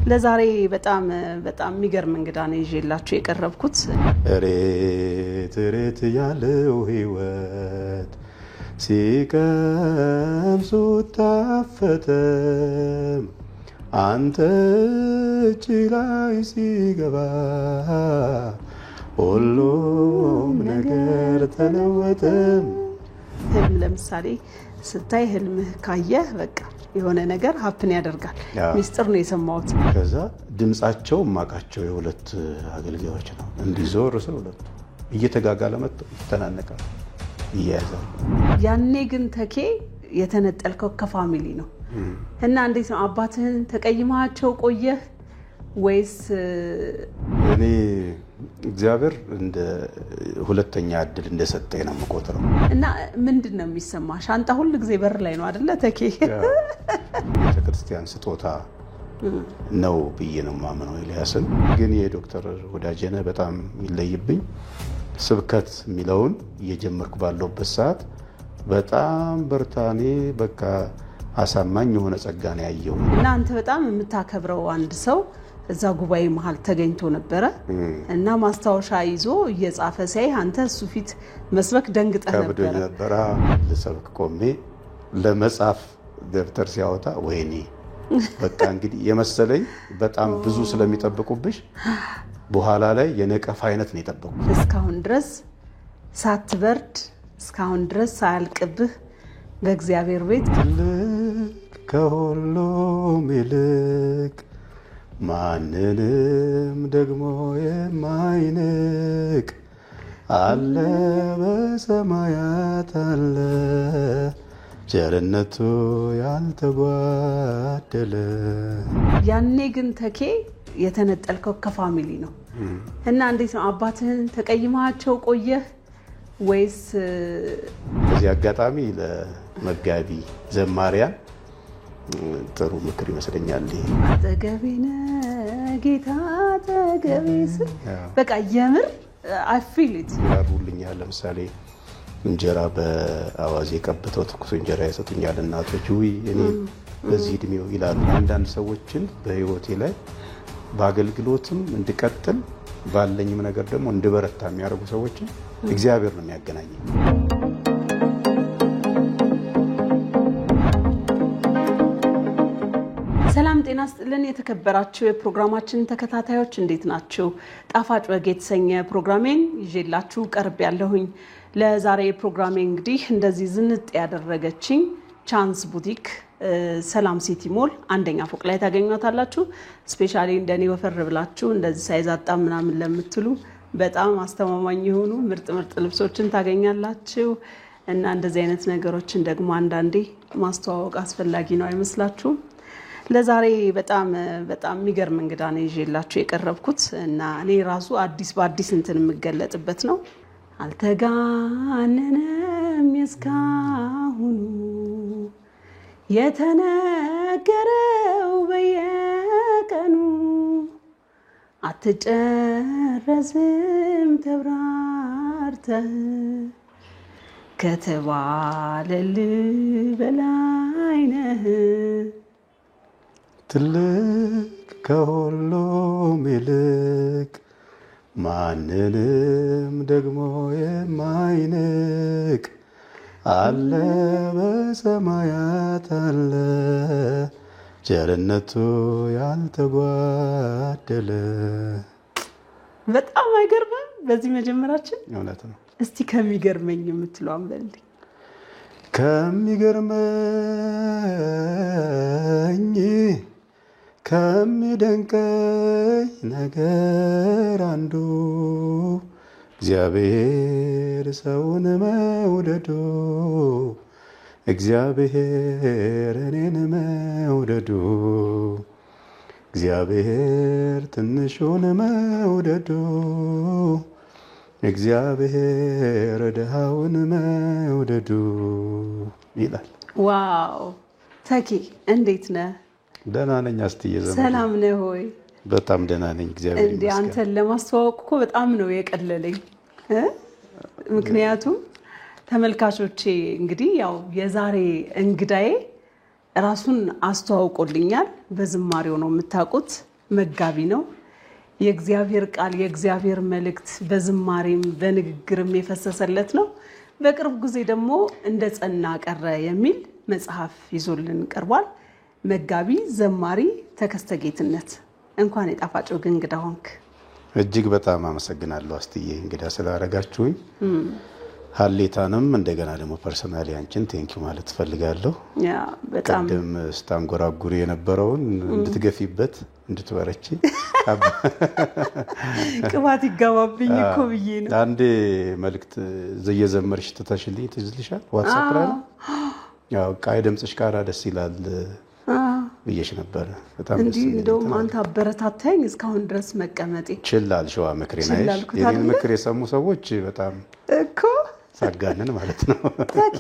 ለዛሬ በጣም የሚገርም እንግዳ ነው ይዤላችሁ የቀረብኩት። ሬት ያለው ህይወት ሲቀምሱ ታፈተ አንተ እጅ ላይ ሲገባ ሁሉም ነገር ተለወጠ። ህልም ለምሳሌ ስታይ ህልምህ ካየህ በቃ የሆነ ነገር ሀፕን ያደርጋል። ሚስጥር ነው የሰማሁት። ከዛ ድምጻቸው ማቃቸው የሁለት አገልጋዮች ነው እንዲዞር ሰው ሁለት እየተጋጋለ መጥቶ ይተናነቃል ይያዛል። ያኔ ግን ተኬ የተነጠልከው ከፋሚሊ ነው እና እንዴት ነው አባትህን ተቀይማቸው ቆየህ ወይስ? እኔ እግዚአብሔር እንደ ሁለተኛ እድል እንደሰጠኝ ነው የምቆጥረው። እና ምንድነው የሚሰማህ? ሻንጣ ሁሉ ጊዜ በር ላይ ነው አይደለ ተኬ? ቤተክርስቲያን ስጦታ ነው ብዬ ነው ማምነው። ኤልያስን ግን የዶክተር ወዳጄነህ በጣም ይለይብኝ ስብከት የሚለውን እየጀመርኩ ባለውበት ሰዓት በጣም በርታኔ በቃ አሳማኝ የሆነ ጸጋ ነው ያየው። እና አንተ በጣም የምታከብረው አንድ ሰው እዛ ጉባኤ መሃል ተገኝቶ ነበር እና ማስታወሻ ይዞ እየጻፈ ሲያይ አንተ እሱ ፊት መስበክ ደንግጠህ ነበር። ለሰብክ ቆሜ ለመጻፍ ደብተር ሲያወጣ ወይኔ በቃ እንግዲህ የመሰለኝ በጣም ብዙ ስለሚጠብቁብሽ በኋላ ላይ የነቀፍ አይነት ነው የጠበቁት። እስካሁን ድረስ ሳትበርድ እስካሁን ድረስ ሳያልቅብህ በእግዚአብሔር ቤት ከሁሉም ይልቅ ማንንም ደግሞ የማይንቅ አለ በሰማያት አለ ቸርነቱ ያልተጓደለ። ያኔ ግን ተኬ የተነጠልከው ከፋሚሊ ነው እና እንዴት ነው አባትህን ተቀይማቸው ቆየህ ወይስ? በዚህ አጋጣሚ ለመጋቢ ዘማሪያ ጥሩ ምክር ይመስለኛል። አጠገቤነ ጌታ አጠገቤስ በቃ የምር I feel it ያሩልኛል። ለምሳሌ እንጀራ በአዋዜ ቀብተው ትኩስ እንጀራ ያሰጡኛል እናቶች። ውይ እኔ በዚህ እድሜው ይላሉ። አንዳንድ ሰዎችን በህይወቴ ላይ በአገልግሎትም እንድቀጥል ባለኝም ነገር ደግሞ እንድበረታ የሚያደርጉ ሰዎችን እግዚአብሔር ነው የሚያገናኘኝ። ሰላም ጤና ይስጥልን የተከበራችሁ የፕሮግራማችን ተከታታዮች እንዴት ናችሁ? ጣፋጭ ወግ የተሰኘ ፕሮግራሜን ይዤላችሁ ቀርብ ያለሁኝ። ለዛሬ ፕሮግራሜ እንግዲህ እንደዚህ ዝንጥ ያደረገችኝ ቻንስ ቡቲክ ሰላም ሲቲ ሞል አንደኛ ፎቅ ላይ ታገኙታላችሁ። ስፔሻሊ እንደኔ ወፈር ብላችሁ እንደዚህ ሳይዝ አጣም ምናምን ለምትሉ በጣም አስተማማኝ የሆኑ ምርጥ ልብሶችን ታገኛላችሁ። እና እንደዚህ አይነት ነገሮችን ደግሞ አንዳንዴ ማስተዋወቅ አስፈላጊ ነው አይመስላችሁም? ለዛሬ በጣም የሚገርም እንግዳ ነው ይዤላችሁ የቀረብኩት እና እኔ ራሱ በአዲስ እንትን የምገለጥበት ነው። አልተጋነነም እስካሁኑ የተነገረው በየቀኑ አትጨረስም ተብራርተህ ከተባለልህ በላይ ነህ። ትልቅ ከሁሉም ይልቅ ማንንም ደግሞ የማይንቅ አለ በሰማያት አለ ቸርነቱ ያልተጓደለ። በጣም አይገርምም? በዚህ መጀመራችን እውነት ነው። እስቲ ከሚገርመኝ የምትለው አንበልኝ። ከሚገርመኝ ከሚደንቀኝ ነገር አንዱ እግዚአብሔር ሰውን መውደዱ እግዚአብሔር እኔን መውደዱ እግዚአብሔር ትንሹን መውደዱ እግዚአብሔር ድሃውን መውደዱ ይላል። ዋው ተኬ እንዴት ነህ? ደህና ነኝ። አስትዬ ዘመን ሰላም ነህ ሆይ? በጣም ደህና ነኝ እግዚአብሔር ይመስገን። እንዴ አንተን ለማስተዋወቅ እኮ በጣም ነው የቀለለኝ። ምክንያቱም ተመልካቾቼ እንግዲህ ያው የዛሬ እንግዳዬ ራሱን አስተዋውቆልኛል። በዝማሬው ነው የምታውቁት። መጋቢ ነው። የእግዚአብሔር ቃል የእግዚአብሔር መልእክት በዝማሬም በንግግርም የፈሰሰለት ነው። በቅርብ ጊዜ ደግሞ እንደ ጸና ቀረ የሚል መጽሐፍ ይዞልን ቀርቧል። መጋቢ ዘማሪ ተከስተ ጌትነት እንኳን የጣፋጭ ወግ እንግዳ ሆንክ። እጅግ በጣም አመሰግናለሁ አስትዬ እንግዳ ስላደረጋችሁኝ። ሀሌታንም እንደገና ደግሞ ፐርሰናሊ አንቺን ቴንኪው ማለት ፈልጋለሁ። ያ በጣም ቀደም ስታንጎራጉሪ የነበረውን እንድትገፊበት እንድትበረቺ ቅባት ይጋባብኝ እኮ ብዬ ነው። አንዴ መልእክት ዘየዘመርሽ ተታሽልኝ ትዝልሻል ዋትስአፕ ላይ ነው። ያው ቃይ ድምጽሽ ጋር ደስ ይላል ብዬሽ ነበር። በጣም ደስ ይላል። እንደውም አንተ አበረታታኝ እስካሁን ድረስ መቀመጤ ችላል ሸዋ ምክሬን አይሽ የኔን ምክር የሰሙ ሰዎች በጣም እኮ ሳጋነን ማለት ነው። ታኪ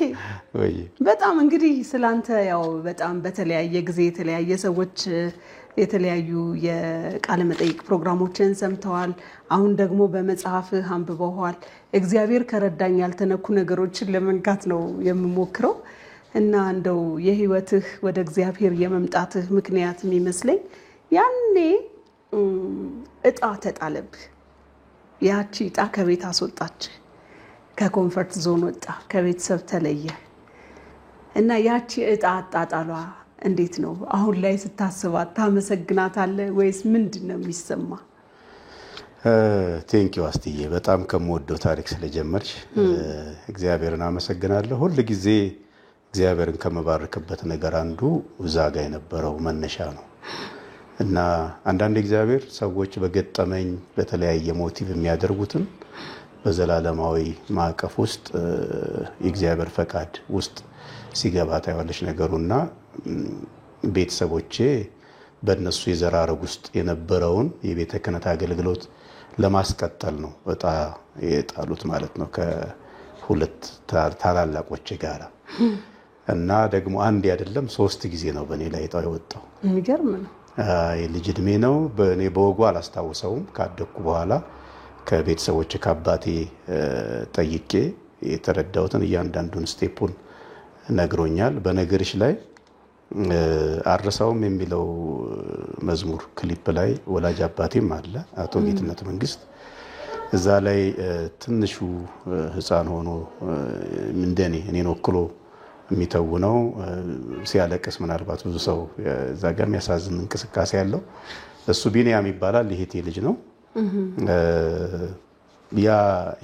ወይ በጣም እንግዲህ ስላንተ ያው በጣም በተለያየ ጊዜ የተለያየ ሰዎች የተለያዩ የቃለ መጠይቅ ፕሮግራሞችን ሰምተዋል። አሁን ደግሞ በመጽሐፍህ አንብበዋል። እግዚአብሔር ከረዳኝ ያልተነኩ ነገሮችን ለመንካት ነው የምሞክረው እና እንደው የህይወትህ ወደ እግዚአብሔር የመምጣትህ ምክንያት የሚመስለኝ ያኔ እጣ ተጣለብህ። ያቺ እጣ ከቤት አስወጣች፣ ከኮንፈርት ዞን ወጣ፣ ከቤተሰብ ተለየ እና ያቺ እጣ አጣጣሏ እንዴት ነው? አሁን ላይ ስታስባት ታመሰግናታለህ ወይስ ምንድነው የሚሰማ? ቴንኪው አስትዬ በጣም ከምወደው ታሪክ ስለጀመርሽ እግዚአብሔርን አመሰግናለሁ። ሁሉ ጊዜ እግዚአብሔርን ከመባረክበት ነገር አንዱ ዛጋ የነበረው መነሻ ነው እና አንዳንድ እግዚአብሔር ሰዎች በገጠመኝ በተለያየ ሞቲቭ የሚያደርጉትን በዘላለማዊ ማዕቀፍ ውስጥ የእግዚአብሔር ፈቃድ ውስጥ ሲገባ ታያለሽ ነገሩና ቤተሰቦቼ በእነሱ የዘራረግ ውስጥ የነበረውን የቤተ ክህነት አገልግሎት ለማስቀጠል ነው እጣ የጣሉት ማለት ነው ከሁለት ታላላቆቼ ጋራ እና ደግሞ አንድ አይደለም 3 ጊዜ ነው በእኔ ላይ እጣው የወጣው። የሚገርም ነው። የልጅ እድሜ ነው። በእኔ በወጉ አላስታውሰውም። ካደኩ በኋላ ከቤተሰቦቼ ከአባቴ ጠይቄ የተረዳሁትን እያንዳንዱን ስቴፑን ነግሮኛል። በነገርሽ ላይ አረሳውም የሚለው መዝሙር ክሊፕ ላይ ወላጅ አባቴም አለ አቶ ጌትነት መንግስት እዛ ላይ ትንሹ ህፃን ሆኖ እንደኔ እኔን ወክሎ የሚተውነው ሲያለቅስ ምናልባት ብዙ ሰው እዛ ጋር የሚያሳዝን እንቅስቃሴ ያለው እሱ ቢኒያም ይባላል። ይሄ ልጅ ነው። ያ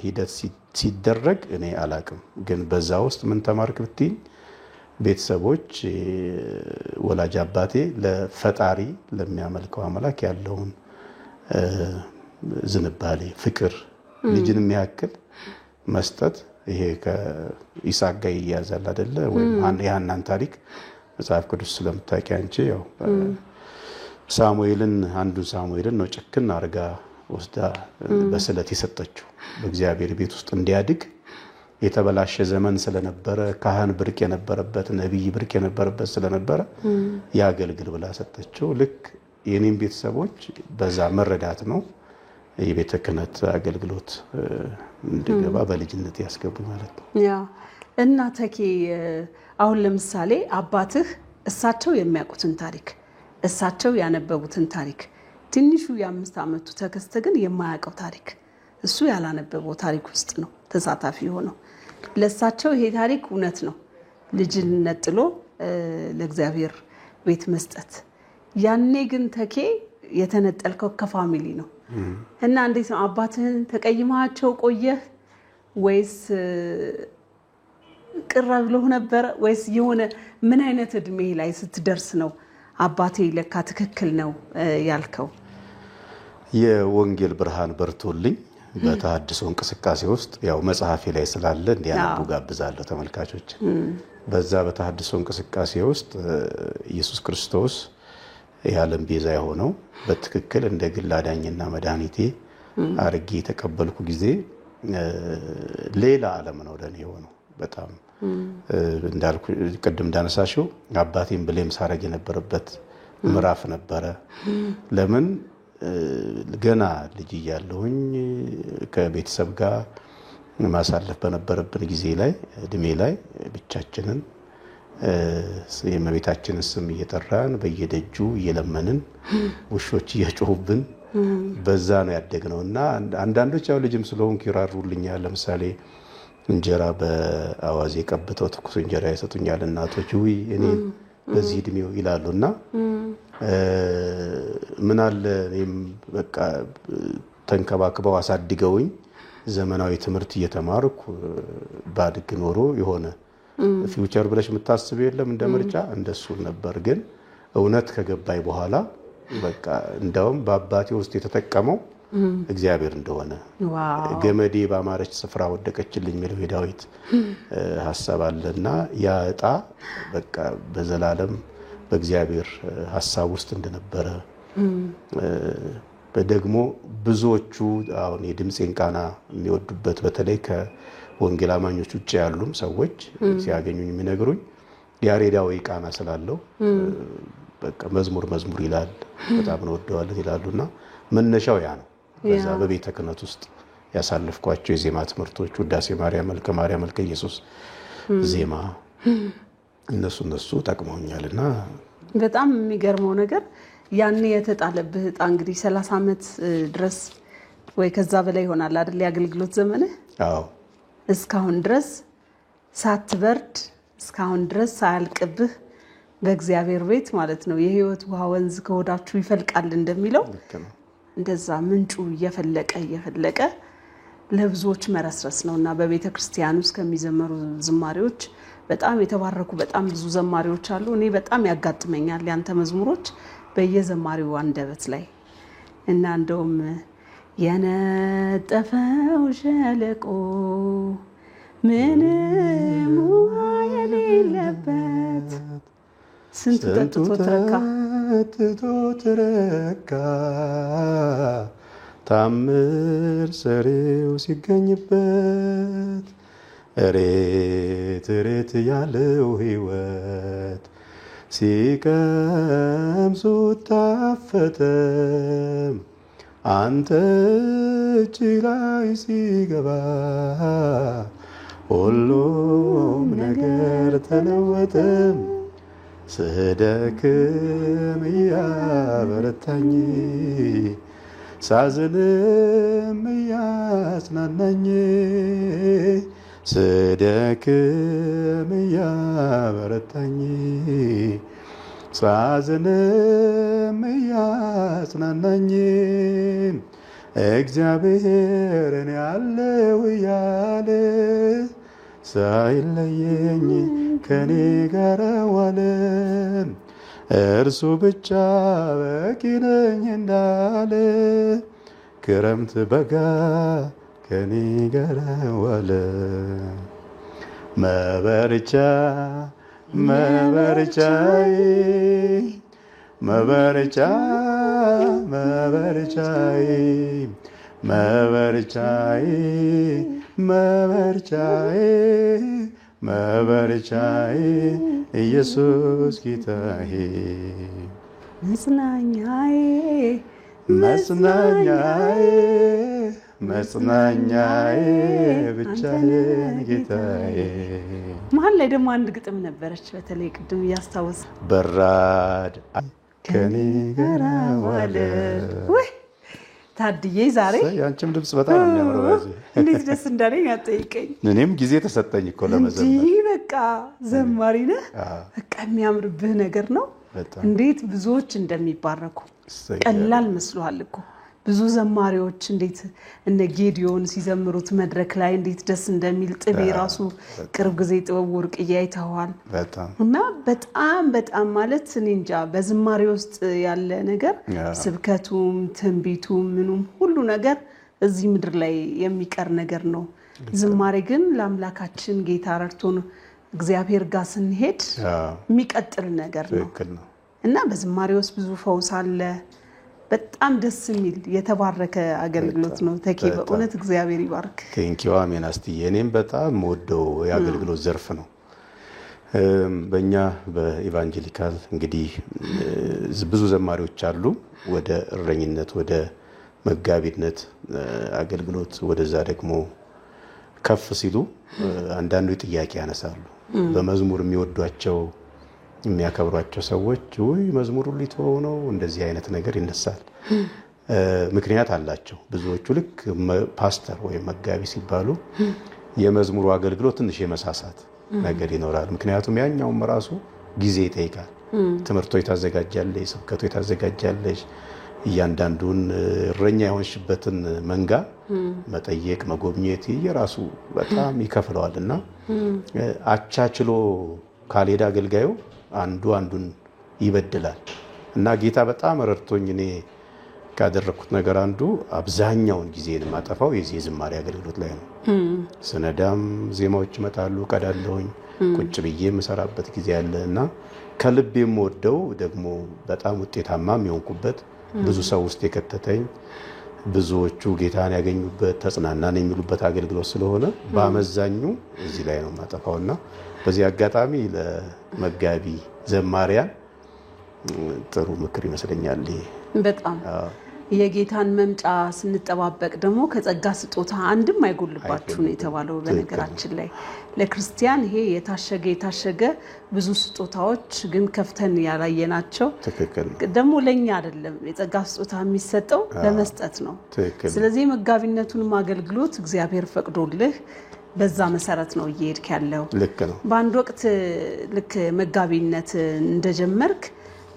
ሂደት ሲደረግ እኔ አላቅም፣ ግን በዛ ውስጥ ምን ተማርክ ብትይ ቤተሰቦች ወላጅ አባቴ ለፈጣሪ ለሚያመልከው አምላክ ያለውን ዝንባሌ ፍቅር ልጅን የሚያክል መስጠት ይሄ ከይስሐቅ ጋር ይያዛል አይደለ ወይ? የሐናን ታሪክ መጽሐፍ ቅዱስ ስለምታውቂ አንቺ ያው ሳሙኤልን ነው ጭክን አርጋ ወስዳ በስለት የሰጠችው በእግዚአብሔር ቤት ውስጥ እንዲያድግ። የተበላሸ ዘመን ስለነበረ ካህን ብርቅ የነበረበት ነብይ ብርቅ የነበረበት ስለነበረ ያገልግል ብላ ሰጠችው። ልክ የኔም ቤተሰቦች በዛ መረዳት ነው የቤተ ክህነት አገልግሎት እንድገባ በልጅነት ያስገቡ ማለት ነው። ያ እና ተኬ አሁን ለምሳሌ አባትህ እሳቸው የሚያውቁትን ታሪክ እሳቸው ያነበቡትን ታሪክ ትንሹ የ5 ዓመቱ ተከስተ ግን የማያውቀው ታሪክ እሱ ያላነበበው ታሪክ ውስጥ ነው ተሳታፊ ሆነው። ለእሳቸው ይሄ ታሪክ እውነት ነው፣ ልጅን ነጥሎ ለእግዚአብሔር ቤት መስጠት። ያኔ ግን ተኬ የተነጠልከው ከፋሚሊ ነው እና እንዴት ነው አባትህን ተቀይማቸው ቆየህ ወይስ ቅር ብሎህ ነበር ወይስ የሆነ ምን አይነት እድሜ ላይ ስትደርስ ነው አባቴ ለካ ትክክል ነው ያልከው? የወንጌል ብርሃን በርቶልኝ በተሐድሶ እንቅስቃሴ ውስጥ ያው መጽሐፌ ላይ ስላለ እንዲያነቡ ጋብዛለሁ ተመልካቾች። በዛ በተሐድሶ እንቅስቃሴ ውስጥ ኢየሱስ ክርስቶስ የዓለም ቤዛ የሆነው በትክክል እንደ ግል አዳኝና መድኃኒቴ አርጌ የተቀበልኩ ጊዜ ሌላ ዓለም ነው ለኔ የሆነው። በጣም እንዳልኩ ቅድም እንዳነሳሽው አባቴን ብሌም ሳረግ የነበረበት ምዕራፍ ነበረ። ለምን ገና ልጅ እያለሁኝ ከቤተሰብ ጋር ማሳለፍ በነበረብን ጊዜ ላይ እድሜ ላይ ብቻችንን የእመቤታችንን ስም እየጠራን በየደጁ እየለመንን ውሾች እየጮሁብን በዛ ነው ያደግነውና አንዳንዶች ያው ልጅም ስለሆንኩ ይራሩልኛል። ለምሳሌ እንጀራ በአዋዜ ቀብተው ትኩስ እንጀራ ይሰጡኛል እናቶች ውይ እኔ በዚህ እድሜው ይላሉና ምን አለ እኔም በቃ ተንከባክበው አሳድገውኝ ዘመናዊ ትምህርት እየተማርኩ ባድግ ኖሮ የሆነ ፊውቸር ብለሽ የምታስብ የለም እንደ ምርጫ እንደሱ ነበር። ግን እውነት ከገባይ በኋላ በቃ እንደውም በአባቴ ውስጥ የተጠቀመው እግዚአብሔር እንደሆነ ገመዴ ባማረች ስፍራ ወደቀችልኝ የሚለው የዳዊት ሐሳብ አለና ያ ዕጣ በቃ በዘላለም በእግዚአብሔር ሐሳብ ውስጥ እንደነበረ በደግሞ ብዙዎቹ አሁን የድምጼን ቃና የሚወዱበት በተለይ ከወንጌል አማኞች ውጭ ያሉም ሰዎች ሲያገኙኝ የሚነግሩኝ ያሬዳዊ ቃና ስላለው በቃ መዝሙር ይላል በጣም ነው ወደዋለን ይላሉና መነሻው ያ ነው። በዛ በቤተ ክህነት ውስጥ ያሳልፍኳቸው የዜማ ትምህርቶች ውዳሴ ማርያም፣ መልከ ማርያም፣ መልከ ኢየሱስ ዜማ እነሱ ጠቅመውኛልና በጣም የሚገርመው ነገር ያኔ የተጣለብህ ዕጣ እንግዲህ 30 ዓመት ድረስ ወይ ከዛ በላይ ይሆናል አይደል የአገልግሎት ዘመንህ? አዎ እስካሁን ድረስ ሳትበርድ እስካሁን ድረስ ሳያልቅብህ በእግዚአብሔር ቤት ማለት ነው የህይወት ውሃ ወንዝ ከሆዳችሁ ይፈልቃል እንደሚለው እንደዛ ምንጩ እየፈለቀ ለብዙዎች መረስረስ ነውና በቤተ ክርስቲያን ውስጥ ከሚዘመሩ ዝማሬዎች በጣም የተባረኩ በጣም ብዙ ዘማሪዎች አሉ። እኔ በጣም ያጋጥመኛል ያንተ መዝሙሮች በየዘማሪው አንደበት ላይ እና እንደውም የነጠፈው ሸለቆ ምንም ውሃ የሌለበት ስንቱ ጠጥቶ ተረካ ታምር ሰሪው ሲገኝበት እሬት ያለው ህይወት ሲቀምሱ ታፈተ አንተ እጅ ላይ ሲገባ ሁሉም ነገር ተለወጠ። ስደክም እያበረታኝ ሳዝንም እያጽናናኝ ስደክም እያበረታኝ ሳዝንም እያጽናናኝ እግዚአብሔርን ያለው እያለ ሳይለየኝ ከኔ ጋር ዋለ እርሱ ብቻ በቂ ነኝ እንዳለ ክረምት በጋ ከኔ ጋር ዋለ። መበርቻዬ መበርቻዬ ኢየሱስ ጌታዬ መጽናኛዬ ብቻዬን ጌታዬ። መሀል ላይ ደግሞ አንድ ግጥም ነበረች በተለይ ቅድም እያስታወስ በራድ ከኔ ጋር ዋለ። ወይ ታድዬ ዛሬ ያንቺም ድምጽ በጣም የሚያምረው እዚህ እንዴት ደስ እንዳለኝ አትጠይቀኝ። እኔም ጊዜ ተሰጠኝ እኮ ለመዘመር። እንጂ በቃ ዘማሪ ነህ በቃ የሚያምርብህ ነገር ነው። እንዴት ብዙዎች እንደሚባረኩ ቀላል መስሏል እኮ ብዙ ዘማሪዎች እንዴት እነ ጌዲዮን ሲዘምሩት መድረክ ላይ እንዴት ደስ እንደሚል ጥቤ ራሱ ቅርብ ጊዜ ጥበብ ወርቅ ያይተዋል እና በጣም ማለት እኔ እንጃ በዝማሬ ውስጥ ያለ ነገር ስብከቱም ትንቢቱም ምኑም ሁሉ ነገር እዚህ ምድር ላይ የሚቀር ነገር ነው። ዝማሬ ግን ለአምላካችን ጌታ ረድቶን እግዚአብሔር ጋር ስንሄድ የሚቀጥል ነገር ነው እና በዝማሬ ውስጥ ብዙ ፈውስ አለ። በጣም ደስ የሚል የተባረከ አገልግሎት ነው። ተኪ በእውነት እግዚአብሔር ይባርክ። ቴንኪው አሜን። አስትዬ እኔም በጣም ወደው የአገልግሎት ዘርፍ ነው። በእኛ በኢቫንጀሊካል እንግዲህ ብዙ ዘማሪዎች አሉ። ወደ እረኝነት ወደ መጋቢነት አገልግሎት ወደዛ ደግሞ ከፍ ሲሉ አንዳንዱ ጥያቄ ያነሳሉ። በመዝሙር የሚወዷቸው የሚያከብሯቸው ሰዎች ወይ መዝሙሩ ሊተወው ነው እንደዚህ አይነት ነገር ይነሳል። ምክንያት አላቸው ብዙዎቹ። ልክ ፓስተር ወይም መጋቢ ሲባሉ የመዝሙሩ አገልግሎት ትንሽ የመሳሳት ነገር ይኖራል። ምክንያቱም ያኛውም ራሱ ጊዜ ይጠይቃል። ትምህርቶች ታዘጋጃለሽ፣ ስብከቶች ታዘጋጃለሽ። እያንዳንዱን እረኛ የሆንሽበትን መንጋ መጠየቅ መጎብኘት የራሱ በጣም ይከፍለዋልና አቻችሎ ካልሄደ አገልጋዩ አንዱ አንዱን ይበድላል። እና ጌታ በጣም ረድቶኝ እኔ ካደረኩት ነገር አንዱ አብዛኛውን ጊዜ የማጠፋው የዚህ የዝማሬ አገልግሎት ላይ ነው። ስነዳም ዜማዎች ይመጣሉ፣ ቀዳለሁኝ፣ ቁጭ ብዬ የምሰራበት ጊዜ አለ እና ከልብ የምወደው ደግሞ በጣም ውጤታማም የሆንኩበት ብዙ ሰው ውስጥ የከተተኝ ብዙዎቹ ጌታን ያገኙበት ተጽናናን የሚሉበት አገልግሎት ስለሆነ በአመዛኙ እዚህ ላይ ነው የማጠፋውና በዚህ አጋጣሚ ለመጋቢ ዘማሪያን ጥሩ ምክር ይመስለኛል። በጣም የጌታን መምጫ ስንጠባበቅ ደግሞ ከጸጋ ስጦታ አንድም አይጎልባችሁ ነው የተባለው። በነገራችን ላይ ለክርስቲያን ይሄ የታሸገ ብዙ ስጦታዎች ግን ከፍተን ያላየናቸው ደግሞ ለኛ አይደለም። የጸጋ ስጦታ የሚሰጠው ለመስጠት ነው። ስለዚህ መጋቢነቱንም አገልግሎት እግዚአብሔር ፈቅዶልህ በዛ መሰረት ነው እየሄድክ ያለው። ልክ ነው። በአንድ ወቅት ልክ መጋቢነት እንደጀመርክ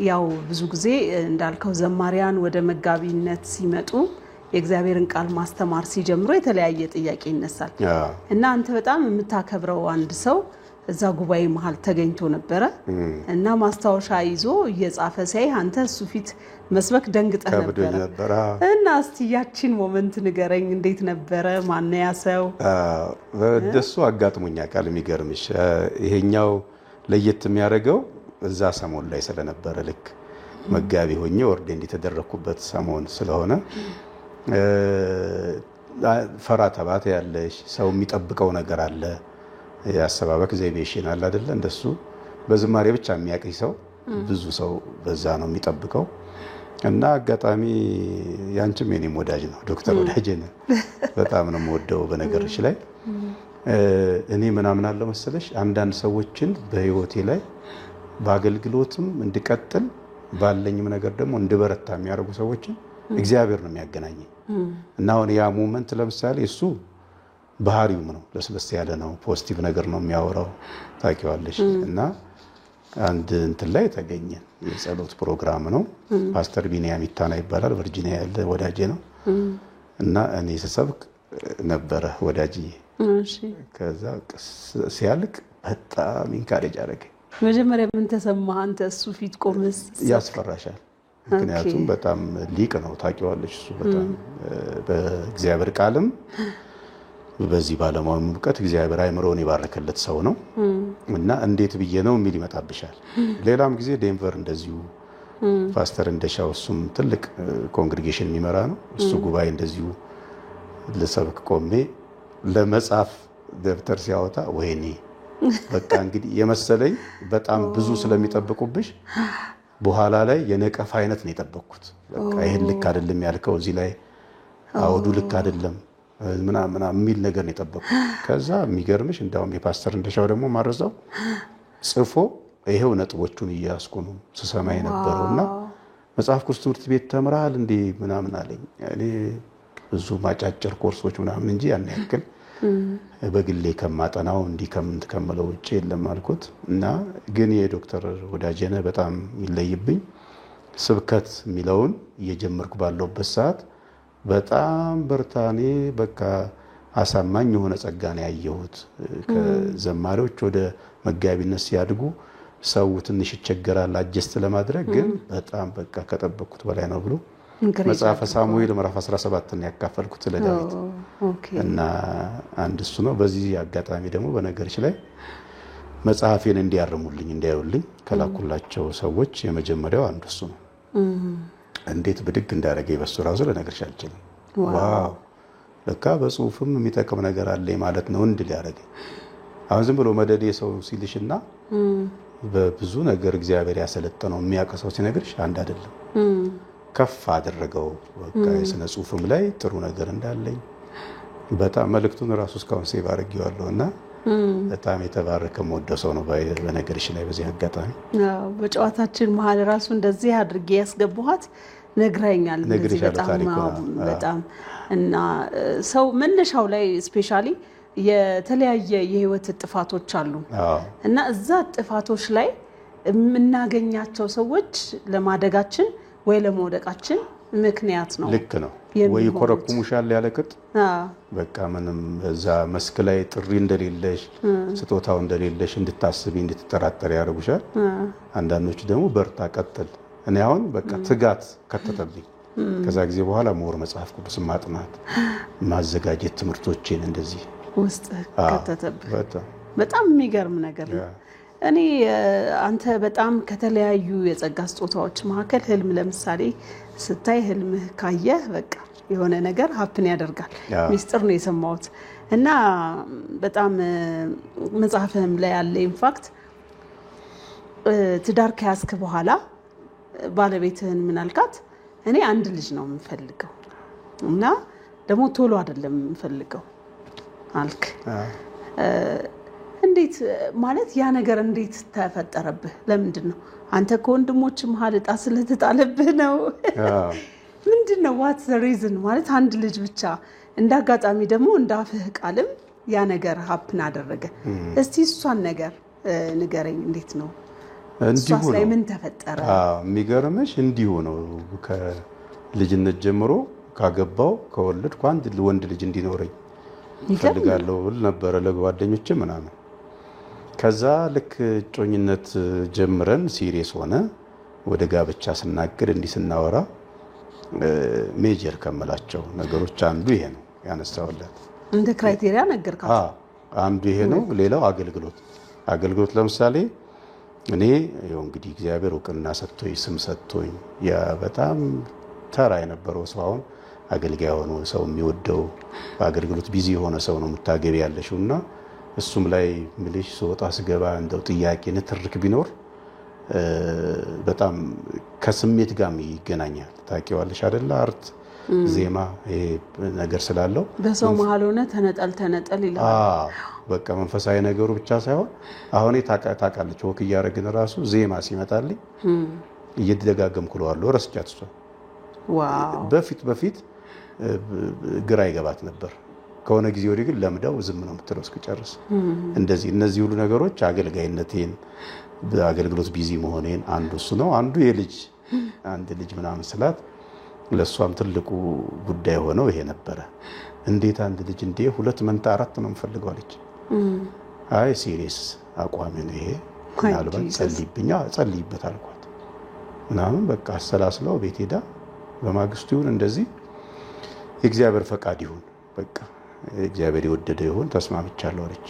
ያው ብዙ ጊዜ እንዳልከው ዘማሪያን ወደ መጋቢነት ሲመጡ የእግዚአብሔርን ቃል ማስተማር ሲጀምሩ የተለያየ ጥያቄ ይነሳል እና አንተ በጣም የምታከብረው አንድ ሰው እዛ ጉባኤ መሃል ተገኝቶ ነበረ እና ማስታወሻ ይዞ እየጻፈ ሲያይ አንተ እሱ ፊት መስበክ ደንግጠህ ነበር እና እስቲ ያቺን ሞመንት ንገረኝ። እንዴት ነበረ? ማን ነው ያ ሰው? በደሱ አጋጥሞኛ ቃል የሚገርምሽ ይሄኛው ለየት የሚያደርገው እዛ ሰሞን ላይ ስለነበረ ልክ መጋቢ ሆኜ ወርዴ እንዲተደረኩበት ሰሞን ስለሆነ ፈራ ተባት ያለሽ ሰው የሚጠብቀው ነገር አለ። ያሰባበክ ዘይቤሽን አለ አይደለ? እንደሱ በዝማሬ ብቻ የሚያቀኝ ሰው ብዙ ሰው በዛ ነው የሚጠብቀው እና አጋጣሚ ያንቺም የኔም ወዳጅ ነው ዶክተር ወዳጄ ነው። በጣም ነው የምወደው። በነገርሽ ላይ እኔ ምናምን አለው መሰለሽ አንዳንድ ሰዎችን በህይወቴ ላይ በአገልግሎትም እንድቀጥል ባለኝም ነገር ደግሞ እንድበረታ የሚያደርጉ ሰዎችን እግዚአብሔር ነው የሚያገናኘኝ እና አሁን ያ ሞመንት ለምሳሌ እሱ ባህሪውም ነው ለስለስ ያለ ነው። ፖዚቲቭ ነገር ነው የሚያወራው ታውቂዋለሽ። እና አንድ እንትን ላይ ተገኘን። የጸሎት ፕሮግራም ነው። ፓስተር ቢኒያም ይታና ይባላል። ቨርጂኒያ ያለ ወዳጄ ነው እና እኔ ስሰብክ ነበረ ወዳጄ። ከዛ ሲያልቅ በጣም ኢንካሬጅ አደረገኝ። መጀመሪያ ምን ተሰማህ አንተ እሱ ፊት ቆመስ? ያስፈራሻል። ምክንያቱም በጣም ሊቅ ነው ታውቂዋለሽ። እሱ በጣም በእግዚአብሔር ቃልም በዚህ ባለማው ሙቀት እግዚአብሔር አይምሮን ይባረከለት ሰው ነው እና እንዴት ብዬ ነው የሚል ይመጣብሻል። ሌላም ጊዜ ዴንቨር እንደዚሁ ፓስተር እንደሻው እሱም ትልቅ ኮንግሪጌሽን የሚመራ ነው። እሱ ጉባኤ እንደዚሁ ለሰብክ ቆሜ ለመጻፍ ደብተር ሲያወጣ ወይኔ በቃ እንግዲህ የመሰለኝ በጣም ብዙ ስለሚጠብቁብሽ በኋላ ላይ የነቀፋ አይነት ነው የጠበቅኩት። በቃ ይሄን ልክ አይደለም ያልከው እዚህ ላይ አውዱ ልክ አይደለም ምናምን የሚል ነገር ነው የጠበቅኩት። ከዛ የሚገርምሽ እንዳውም የፓስተር እንደሻው ደግሞ ማረዛው ጽፎ ይሄው ነጥቦቹን እያስኩ ነው ስሰማ የነበረውና መጽሐፍ ቅዱስ ትምህርት ቤት ተምራል እንዴ ምናምን አለኝ። እኔ ብዙ ማጫጭር ኮርሶች ምናምን እንጂ ያን ያክል በግሌ ከማጠናው እንዲህ ከምትከመለው ውጪ የለም አልኩት እና ግን የዶክተር ወዳጄነ በጣም ይለይብኝ ስብከት የሚለውን እየጀመርኩ ባለውበት ሰዓት በጣም በርታኔ በቃ አሳማኝ የሆነ ጸጋ ነው ያየሁት። ከዘማሪዎች ወደ መጋቢነት ሲያድጉ ሰው ትንሽ ይቸገራል አጀስት ለማድረግ ግን በጣም በቃ ከጠበቅኩት በላይ ነው ብሎ መጽሐፈ ሳሙኤል ምዕራፍ 17 ነው ያካፈልኩት ለዳዊት እና አንድ እሱ ነው። በዚህ አጋጣሚ ደግሞ በነገርሽ ላይ መጽሐፌን እንዲያርሙልኝ እንዲያዩልኝ ከላኩላቸው ሰዎች የመጀመሪያው አንዱ እሱ ነው። እንዴት ብድግ እንዳደረገኝ በሱ ራሱ ለነገርሽ አልችልም። ዋው ለካ በጽሁፍም የሚጠቅም ነገር አለ ማለት ነው እንድል ያደረገኝ። አሁን ዝም ብሎ መደዴ ሰው ሲልሽና በብዙ ነገር እግዚአብሔር ያሰለጠነው የሚያቀሰው ሲነግርሽ አንድ አይደለም። ከፍ አደረገው። በቃ የስነ ጽሁፍም ላይ ጥሩ ነገር እንዳለኝ በጣም መልእክቱን ራሱ እስካሁን ሴቭ አድርጌዋለሁና በጣም የተባረከ ወደው ሰው ነው በነገርሽ ላይ በዚህ አጋጣሚ በጨዋታችን መሀል ራሱ እንደዚህ አድርጌ ያስገባኋት ነግረኛል እንደዚህ በጣም እና ሰው መነሻው ላይ ስፔሻሊ የተለያየ የህይወት ጥፋቶች አሉ እና እዛ ጥፋቶች ላይ የምናገኛቸው ሰዎች ለማደጋችን ወይ ለመውደቃችን ምክንያት ነው ልክ ነው ወይ ኮረኩሙሻል ያለቅጥ በቃ ምንም እዛ መስክ ላይ ጥሪ እንደሌለሽ ስጦታው እንደሌለሽ እንድታስቢ እንድትጠራጠሪ ያደርጉሻል አንዳንዶች ደግሞ በርታ ቀጥል እኔ አሁን በቃ ትጋት ከተተብኝ ከዛ ጊዜ በኋላ ሞር መጽሐፍ ቅዱስ ማጥናት ማዘጋጀት ትምህርቶችን እንደዚህ ውስጥ ከተተብኝ በጣም የሚገርም ነገር ነው እኔ አንተ በጣም ከተለያዩ የጸጋ ስጦታዎች መካከል ህልም ለምሳሌ ስታይ ህልምህ ካየህ በቃ የሆነ ነገር ሀፕን ያደርጋል ሚስጥር ነው የሰማሁት እና በጣም መጽሐፍህም ላይ ያለ ኢንፋክት ትዳር ከያዝክ በኋላ ባለቤትህን ምን አልካት እኔ አንድ ልጅ ነው የምፈልገው እና ደግሞ ቶሎ አይደለም የምፈልገው አልክ እንዴት ማለት ያ ነገር እንዴት ተፈጠረብህ ለምንድን ነው አንተ ከወንድሞች መሃል ዕጣ ስለተጣለብህ ነው ምንድነው ዋት ዘ ሪዝን ማለት አንድ ልጅ ብቻ እንዳጋጣሚ ደግሞ እንዳፍህ ቃልም ያ ነገር ሀፕን አደረገ እስቲ እሷን ነገር ንገረኝ እንዴት ነው እንዲሁ ነው ምን ተፈጠረ የሚገርምሽ እንዲሁ ነው ከልጅነት ጀምሮ ካገባው ከወለድኩ አንድ ወንድ ልጅ እንዲኖረኝ ፈልጋለሁ ነበር ለጓደኞቼ ምናምን ከዛ ልክ ጮኝነት ጀምረን ሲሪየስ ሆነ ወደ ጋብቻ ስናገር እንዲስናወራ ሜጀር ከመላቸው ነገሮች አንዱ ይሄ ነው ያነሳውላት እንደ ክራይቴሪያ ነገርካት አንዱ ይሄ ነው ሌላው አገልግሎት ለምሳሌ እኔ ይሄው እንግዲህ እግዚአብሔር ወቅና ሰጥቶኝ ስም ሰጥቶኝ ያ በጣም ተራ የነበረው ሰው አሁን አገልጋይ ሆኖ ሰው የሚወደው በአገልግሎት ቢዚ የሆነ ሰው ነው የምታገቢ ያለሽውና እሱም ላይ ምልሽ ሶጣ ስገባ እንደው ጥያቄ ንትርክ ቢኖር በጣም ከስሜት ጋር ይገናኛል ታቂዋለሽ አይደል አርት ዜማ ይሄ ነገር ስላለው በሰው መሃል ሆነ ተነጠል ይላል በቃ መንፈሳዊ ነገሩ ብቻ ሳይሆን አሁን ታቃለች ወክ ያረግን ራሱ ዜማ ሲመጣልኝ እየደጋገምኩ ለዋለሁ ረስቻት እሷ ዋው በፊት ግራ ይገባት ነበር ከሆነ ጊዜ ወዲህ ግን ለምዳው ዝም ነው የምትለው እስከጨርስ እንደዚህ እነዚህ ሁሉ ነገሮች አገልጋይነቴን በአገልግሎት ቢዚ መሆኔን አንዱ እሱ ነው አንዱ አንድ ልጅ ምናምን ስላት ለሷም ትልቁ ጉዳይ ሆነው ይሄ ነበር እንዴት አንድ ልጅ እንዴ 2 መንታ 4 ነው የምፈልገው አለች አይ ሲሪየስ አቋም ነው ይሄ ምናልባት ጸልይበት አልኳት ምናምን በቃ አሰላስለው ቤት ሄዳ በማግስቱ ይሁን እንደዚህ የእግዚአብሔር ፈቃድ ይሁን በቃ እግዚአብሔር ይወደደ ይሁን ተስማምቻለሁ አለች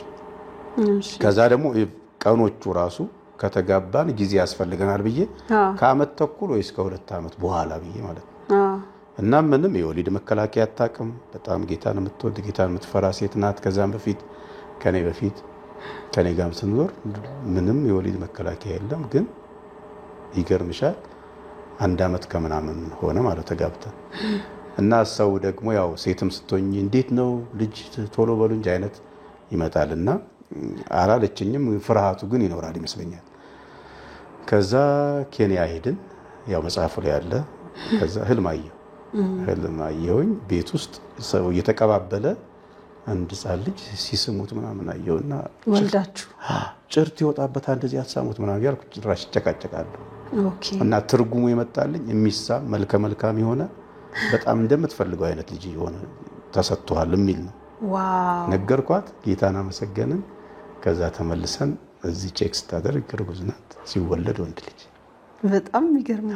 ከዛ ደግሞ ቀኖቹ ራሱ ከተጋባን ጊዜ ያስፈልገናል ብዬ ከአመት ተኩል ወይስ ከ2 አመት በኋላ ብዬ ማለት ነው እና ምንም የወሊድ መከላከያ አታውቅም በጣም ጌታን የምትወድ ጌታን የምትፈራ ሴት ናት ከዛም በፊት ከኔ ጋር ስንኖር ምንም የወሊድ መከላከያ የለም ግን ይገርምሻል 1 አመት ከምናምን ሆነ ማለት ተጋብተን እና ሰው ደግሞ ያው ሴትም ስትሆኝ እንዴት ነው ልጅ ቶሎ በሉ እንጂ አይነት ይመጣልና አላለችኝም ፍርሃቱ ግን ይኖራል ይመስለኛል ከዛ ኬንያ ሄድን ያው መጽሐፉ ላይ ያለ ከዛ ህልም አየሁኝ ቤት ውስጥ ሰው እየተቀባበለ አንድ ጻል ልጅ ሲስሙት ምናምን አየውና ወልዳችሁ ጭርት ይወጣበት እንደዚህ ያሳሙት ምናምን ያልኩ ጭራሽ ጨቃጨቃለሁ ኦኬ እና ትርጉሙ ይመጣልኝ የሚሳም መልከ የሆነ በጣም እንደምትፈልገው አይነት ልጅ የሆነ ተሰጥቷል የሚል ነው ዋው ነገርኳት ጌታና መሰገንን ከዛ ተመልሰን እዚህ ቼክ ስታደርግ እርጉዝ ናት ሲወለድ ወንድ ልጅ በጣም የሚገርም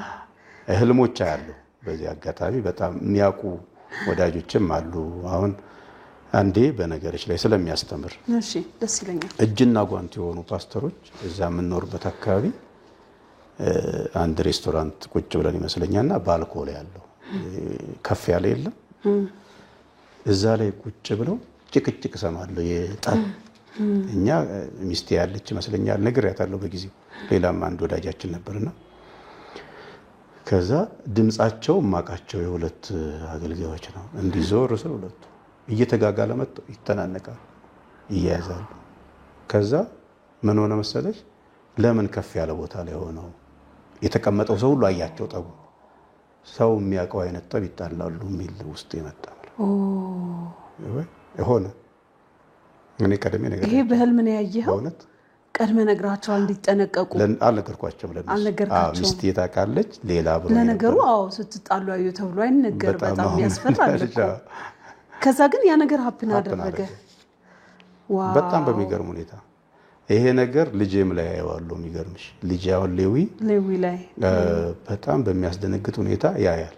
ህልሞች አያለሁ በዚህ አጋጣሚ በጣም የሚያውቁ ወዳጆችም አሉ አሁን አንዴ በነገርሽ ላይ ስለሚያስተምር እሺ ደስ ይለኛል እጅና ጓንት የሆኑ ፓስተሮች እዛ የምንኖርበት አካባቢ አንድ ሬስቶራንት ቁጭ ብለን ይመስለኛልና ባልኮል ያለው ከፍ ያለ የለም እዛ ላይ ቁጭ ብለው ጭቅጭቅ ሰማለሁ የጣል እኛ ሚስቴ ያለች ይመስለኛል ነግሬያታለሁ በጊዜው ሌላም አንድ ወዳጃችን ነበርና ከዛ ድምጻቸው ማቃቸው የሁለት አገልጋዮች ነው እንዲዞር ሰው ሁለቱ እየተጋጋለ መጥቶ ይተናነቃሉ ይያዛሉ ከዛ ምን ሆነ መሰለሽ ለምን ከፍ ያለ ቦታ ላይ ሆነው የተቀመጠው ሰው ሁሉ አያቸው ጠቡ ሰው የሚያውቀው አይነት ጠብ ይጣላሉ የሚል ውስጥ የመጣ ሆነ እኔ ቀደም ነገር ይሄ በህልም ነው ያየኸው እውነት ቀድመ ነግራቸዋል እንዲጠነቀቁ አልነገርኳቸውም ለነሱ ሚስቴ ታውቃለች ሌላ ብሎ ለነገሩ አዎ ስትጣሉ አዩ ተብሎ አይነገር በጣም ያስፈራል ከዛ ግን ያ ነገር ሀፕን አደረገ ዋው በጣም በሚገርም ሁኔታ ይሄ ነገር ልጄም ላይ ያያዋለሁ የሚገርምሽ ልጄ አሁን ሌዊ ላይ በጣም በሚያስደነግጥ ሁኔታ ያያል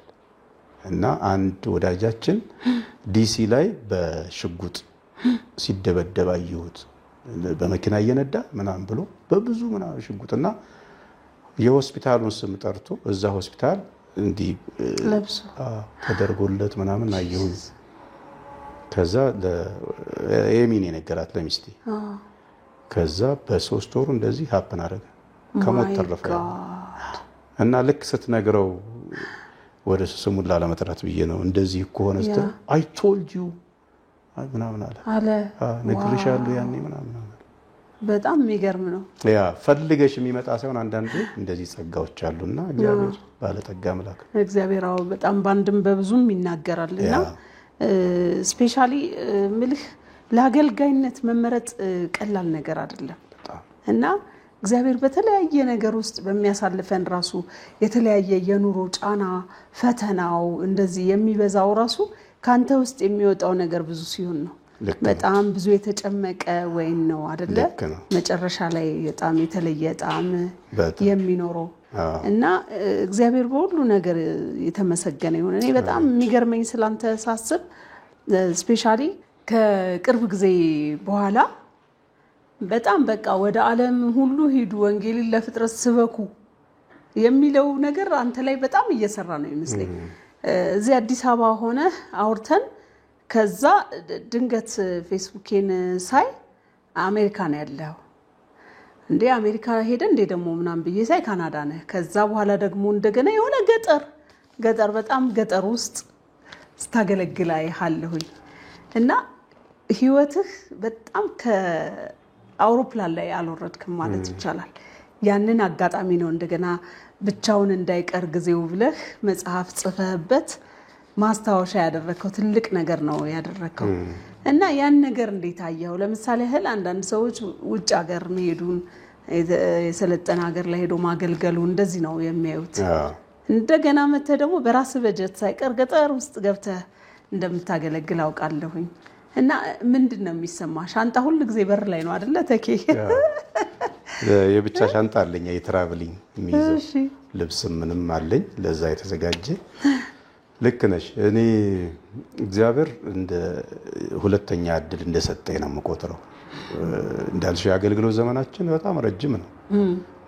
እና አንድ ወዳጃችን ዲሲ ላይ በሽጉጥ ሲደበደብ አየሁት በመኪና እየነዳ ምናምን ብሎ በብዙ ምናምን ሽጉጥና የሆስፒታሉን ስም ጠርቶ እዛ ሆስፒታል እንዲ ለብሶ ተደርጎለት ምናምን አየሁኝ ከዛ ለኤሚን የነገራት ለሚስቴ ከዛ በ3 ወሩ እንደዚህ ሀፕን አደረገ ከሞት ተረፈ እና ልክ ስትነግረው ወደ ስሙን ላለመጥራት ብዬ ነው እንደዚህ እኮ ሆነ ስተ I told you ምናምን አለ ነግሬሻለሁ ያኔ ምናምን በጣም የሚገርም ነው ያ ፈልገሽ የሚመጣ ሳይሆን አንዳንዴ እንደዚህ ጸጋዎች አሉና እግዚአብሔር ባለጠጋ አምላክ እግዚአብሔር አዎ በጣም ባንድም በብዙም ይናገራልና ስፔሻሊ ምልህ ለአገልጋይነት መመረጥ ቀላል ነገር አይደለም እና እግዚአብሔር በተለያየ ነገር ውስጥ በሚያሳልፈን ራሱ የተለያየ የኑሮ ጫና ፈተናው እንደዚህ የሚበዛው ራሱ ካንተ ውስጥ የሚወጣው ነገር ብዙ ሲሆን ነው በጣም ብዙ የተጨመቀ ወይን ነው አይደለ መጨረሻ ላይ በጣም የተለየ ጣም የሚኖረው እና እግዚአብሔር በሁሉ ነገር የተመሰገነ ይሁን እኔ በጣም የሚገርመኝ ስላንተ ሳስብ ስፔሻሊ ከቅርብ ጊዜ በኋላ በጣም በቃ ወደ ዓለም ሁሉ ሄዱ ወንጌልን ለፍጥረት ስበኩ የሚለው ነገር አንተ ላይ በጣም እየሰራ ነው ይመስለኝ እዚህ አዲስ አበባ ሆነ አውርተን ከዛ ድንገት ፌስቡኬን ሳይ አሜሪካ ነው ያለው እንዴ አሜሪካ ሄደ እንዴ ደሞ ምናም ብዬ ሳይ ካናዳ ነህ ከዛ በኋላ ደግሞ እንደገና የሆነ ገጠር በጣም ገጠር ውስጥ ስታገለግል አይሃለሁኝ እና ህይወትህ በጣም ከአውሮፕላን ላይ አልወረድክም ማለት ይቻላል ያንን አጋጣሚ ነው እንደገና ብቻውን እንዳይቀር ጊዜው ብለህ መጽሐፍ ጽፈህበት ማስታወሻ ያደረከው ትልቅ ነገር ነው ያደረከው እና ያን ነገር እንዴት አየው ለምሳሌ ህል አንዳንድ ሰዎች ውጭ ሀገር መሄዱን የሰለጠነ ሀገር ላይ ሄዶ ማገልገሉ እንደዚህ ነው የሚያዩት እንደገና መተ ደግሞ በራስ በጀት ሳይቀር ገጠር ውስጥ ገብተህ እንደምታገለግል አውቃለሁኝ እና ምንድነው የሚሰማ ሻንጣ ሁሉ ጊዜ በር ላይ ነው አይደለ ተኬ የብቻ ሻንጣ አለኝ የትራቭሊንግ የሚይዘው ልብስ ምንም አለኝ ለዛ የተዘጋጀ ልክ ነሽ እኔ እግዚአብሔር እንደ ሁለተኛ እድል እንደሰጠኝ ነው የምቆጥረው እንዳልሽ አገልግሎት ዘመናችን በጣም ረጅም ነው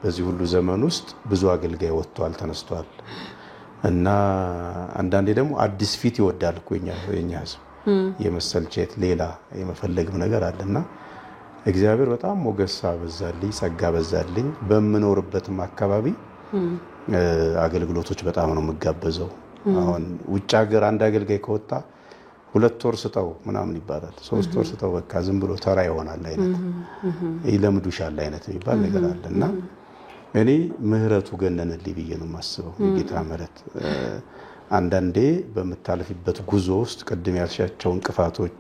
በዚህ ሁሉ ዘመን ውስጥ ብዙ አገልጋይ ወጥቷል ተነስቷል እና አንዳንዴ ደግሞ አዲስ ፊት ይወዳል የኛ ህዝብ የመሰልቸት ሌላ የመፈለግም ነገር አለና እግዚአብሔር በጣም ሞገስ አበዛልኝ ጸጋ አበዛልኝ በመኖርበትም አካባቢ አገልግሎቶች በጣም ነው መጋበዘው አሁን ውጭ ሀገር አንድ አገልጋይ ከወጣ 2 ወር ስጠው ምናምን ይባላል 3 ወር ስጠው በቃ ዝም ብሎ ተራ ይሆናል አይነት ይለምዱሻል አይነት የሚባል ነገር አለና እኔ ምህረቱ ገነነልኝ ብዬ ነው የማስበው ጌታ ምህረት አንዳንዴ በመታለፍበት ጉዞ ውስጥ ቀድም ያልሻቸው እንቅፋቶች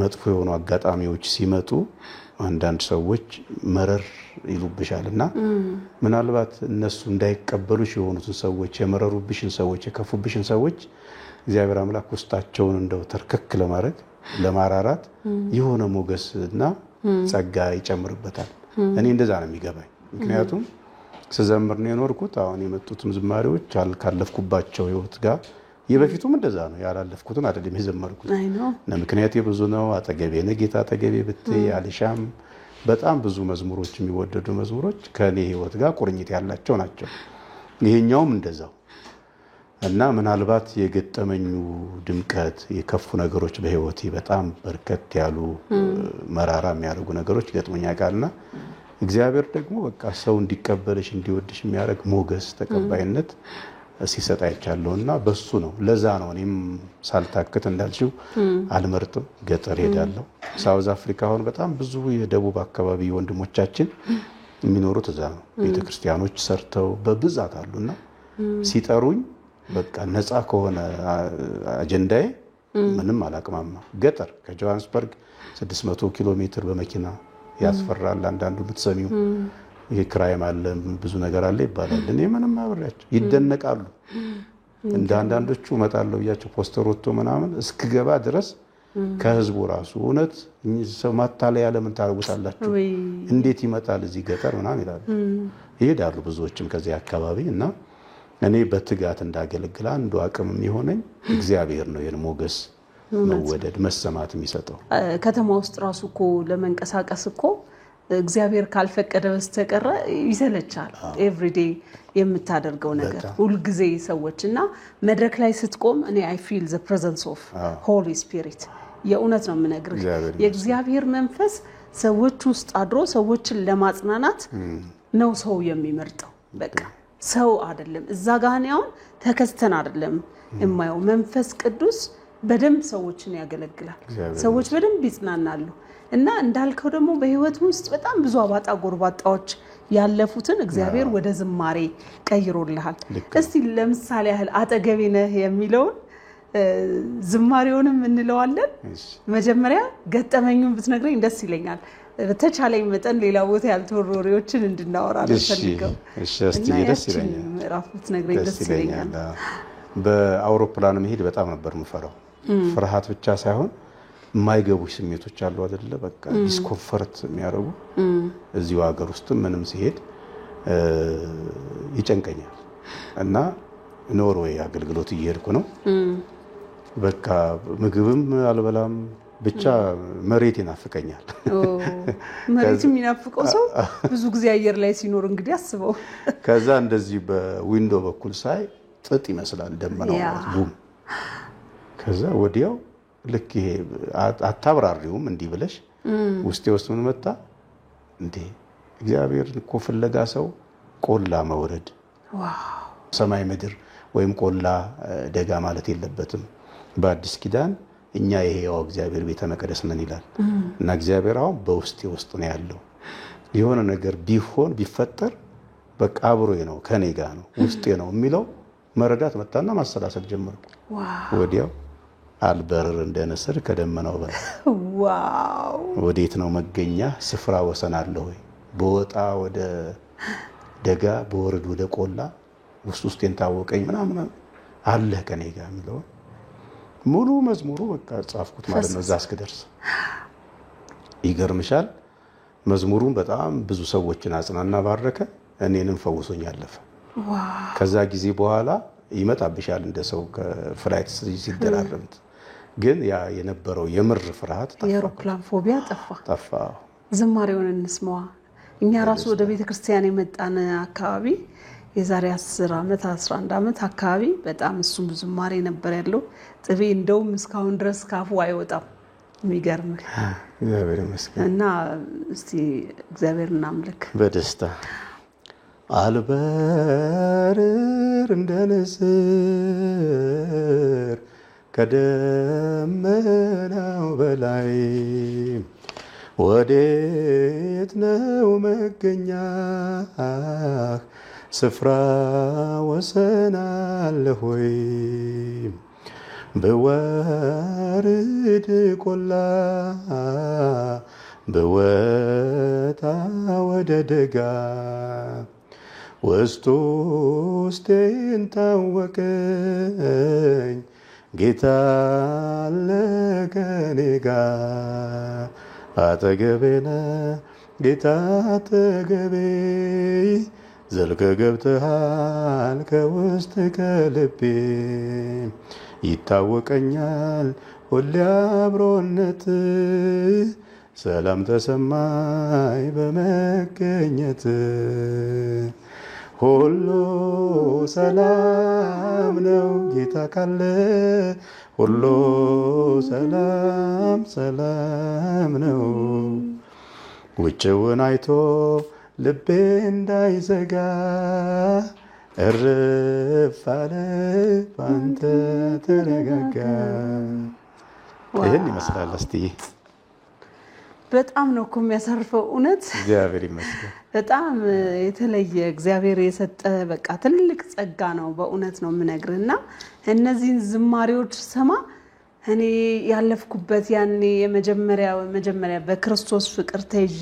መጥፎ የሆኑ አጋጣሚዎች ሲመጡ አንዳንድ ሰዎች መረር ይሉብሻልና ምናልባት እነሱ እንዳይቀበሉሽ የሆኑትን ሰዎች የመረሩብሽን ሰዎች የከፉብሽን ሰዎች እግዚአብሔር አምላክ ውስጣቸውን እንደው ተርከክ ለማድረግ ለማራራት የሆነ ሞገስና ጸጋ ይጨምርበታል እኔ እንደዛ ነው የሚገባኝ ምክንያቱም ስዘምር ነው የኖርኩት አሁን የመጡትም ዝማሬዎች ካለፍኩባቸው ህይወት ጋር የበፊቱም እንደዛ ነው ያላለፍኩትን አይደለም የዘመርኩት ምክንያት ብዙ ነው አጠገቤ ነጌታ አጠገቤ ብትይ አልሻም በጣም ብዙ መዝሙሮች የሚወደዱ መዝሙሮች ከኔ ህይወት ጋር ቁርኝት ያላቸው ናቸው ይሄኛውም እንደዛው እና ምናልባት የገጠመኙ ድምቀት የከፉ ነገሮች በህይወቴ በጣም በርከት ያሉ መራራ የሚያደርጉ ነገሮች ገጥሞኛልና እግዚአብሔር ደግሞ በቃ ሰው እንዲቀበልሽ እንዲወድሽ የሚያደርግ ሞገስ ተቀባይነት ሲሰጥ አይቻለሁና በሱ ነው። ለዛ ነው እኔም ሳልታክት እንዳልሽው አልመርጥም፣ ገጠር ሄዳለሁ። ሳውዝ አፍሪካ አሁን በጣም ብዙ የደቡብ አካባቢ ወንድሞቻችን የሚኖሩት እዛ ነው። ቤተክርስቲያኖች ሰርተው በብዛት አሉና ሲጠሩኝ በቃ ነፃ ከሆነ አጀንዳዬ ምንም አላቅማማ። ገጠር ከጆሃንስበርግ 600 ኪሎ ሜትር በመኪና ያስፈራል። አንዳንዱ ብትሰሚው ይሄ ክራይም አለ ብዙ ነገር አለ ይባላል። እኔ ምንም አብሬያቸው ይደነቃሉ። እንደ አንዳንዶቹ እመጣለሁ ብያቸው ፖስተር ወጥቶ ምናምን እስክገባ ድረስ ከህዝቡ ራሱ እውነት ሰው ማታለያ ለምን ታርጉታላችሁ? እንዴት ይመጣል እዚህ ገጠር ምናምን ይላሉ። ይሄዳሉ ብዙዎችም ከዚህ አካባቢ እና እኔ በትጋት እንዳገለግል አንዱ አቅም የሚሆነኝ እግዚአብሔር ነው። የኔ ሞገስ መወደድ መሰማት የሚሰጠው ከተማ ውስጥ ራሱ እኮ ለመንቀሳቀስ እኮ እግዚአብሔር ካልፈቀደ በስተቀር ይሰለቻል። ኤቭሪዴይ የምታደርገው ነገር ሁሉ ጊዜ ሰዎችና መድረክ ላይ ስትቆም እኔ አይ ፊል ዘ ፕሬዘንስ ኦፍ ሆሊ ስፒሪት የእውነት ነው የምነግርህ። የእግዚአብሔር መንፈስ ሰዎች ውስጥ አድሮ ሰዎችን ለማጽናናት ነው ሰው የሚመርጠው። በቃ ሰው አይደለም እዛ ጋር ነው ተከስተን አይደለም የማየው። መንፈስ ቅዱስ በደንብ ሰዎችን ያገለግላል። ሰዎች በደንብ ይጽናናሉ። እና እንዳልከው ደግሞ በህይወት ውስጥ በጣም ብዙ አባጣ ጎርባጣዎች ያለፉትን እግዚአብሔር ወደ ዝማሬ ቀይሮልሃል። እስቲ ለምሳሌ ያህል አጠገቤ ነህ የሚለውን ዝማሬውንም እንለዋለን። መጀመሪያ ገጠመኙን ብትነግረኝ ደስ ይለኛል። በተቻለኝ መጠን ሌላ ቦታ ያልተወሩ ወሬዎችን እንድናወራ ፈልገው። እሺ እስቲ ደስ ይለኛል። ምዕራፍ ብትነግረኝ ደስ ይለኛል። በአውሮፕላን መሄድ በጣም ነበር የምፈራው። ፍርሃት ብቻ ሳይሆን የማይገቡሽ ስሜቶች አሉ አይደለ? በቃ ዲስኮምፈርት የሚያደርጉ እዚሁ ሀገር ውስጥ ምንም ሲሄድ ይጨንቀኛል። እና ኖርዌይ አገልግሎት እየሄድኩ ነው። በቃ ምግብም አልበላም፣ ብቻ መሬት ይናፍቀኛል። መሬት የሚናፍቀው ሰው ብዙ ጊዜ አየር ላይ ሲኖር እንግዲህ አስበው። ከዛ እንደዚህ በዊንዶ በኩል ሳይ ጥጥ ይመስላል ደመናው ቡም። ከዛ ወዲያው ልክ ይሄ አታብራሪውም እንዲህ ብለሽ ውስጤ ውስጥ ምን መጣ እንዴ እግዚአብሔር እኮ ፍለጋ ሰው ቆላ መውረድ ሰማይ ምድር ወይም ቆላ ደጋ ማለት የለበትም። በአዲስ ኪዳን እኛ ይሄው እግዚአብሔር ቤተ መቅደስ ነን ይላል እና እግዚአብሔር አሁን በውስጤ ውስጥ ነው ያለው። የሆነ ነገር ቢሆን ቢፈጠር በቃ አብሮዬ ነው ከኔ ጋር ነው ውስጤ ነው የሚለው መረዳት መጣና ማሰላሰል ጀመርኩ። ወዲያው አልበረር እንደ ንስር ከደመናው በላይ ዋው! ወዴት ነው መገኛ ስፍራ ወሰን አለ ወይ? በወጣ ወደ ደጋ በወርድ ወደ ቆላ ውስጤን ታወቀኝ ምናምን አለ ከኔ ጋር የሚለው ሙሉ መዝሙሩ በቃ ጻፍኩት ማለት ነው። እዛ እስክደርስ ይገርምሻል። መዝሙሩን በጣም ብዙ ሰዎችን አጽናና ባረከ፣ እኔንም ፈውሶኝ አለፈ። ከዛ ጊዜ በኋላ ይመጣብሻል እንደ ሰው ከፍላይት ሲደራረብ፣ ግን ያ የነበረው የምር ፍርሃት ጠፋ። የአውሮፕላን ፎቢያ ጠፋ። ዝማሬውን እንስማዋ። እኛ ራሱ ወደ ቤተክርስቲያን የመጣን አካባቢ የዛሬ 10 ዓመት 11 ዓመት አካባቢ በጣም እሱም ዝማሬ ነበር ያለው። ጥቤ እንደውም እስካሁን ድረስ ካፉ አይወጣም። የሚገርም እግዚአብሔር ይመስገን። እና እስቲ እግዚአብሔር እናምልክ በደስታ አልበረር እንደ ንስር ከደመናው በላይ ወዴት ነው መገኛህ ስፍራ ወሰን አለ ሆይ? ብወርድ ቆላ ብወጣ ወደ ደጋ ውስጤን ታወቀኝ ጌታ አለ ከኔ ጋር አጠገቤ ነህ ጌታ አጠገቤ ዘልቀ ገብተሃል ከውስጥ ከልቤ ይታወቀኛል ሁሌ አብሮነት ሰላም ተሰማኝ በመገኘት ሁሉ ሰላም ነው ጌታ ካለ ሁሉ ሰላም ሰላም ነው። ውጭውን አይቶ ልቤ እንዳይዘጋ እርፍ አለ ባንተ ተረጋጋ። ይህን ይመስላል። እስቲ በጣም ነው እኮ የሚያሳርፈው። እውነት እግዚአብሔር ይመስገን። በጣም የተለየ እግዚአብሔር የሰጠ በቃ ትልቅ ጸጋ ነው። በእውነት ነው የምነግርህና እነዚህን ዝማሬዎች ሰማ እኔ ያለፍኩበት ያኔ የመጀመሪያ በክርስቶስ ፍቅር ተይዤ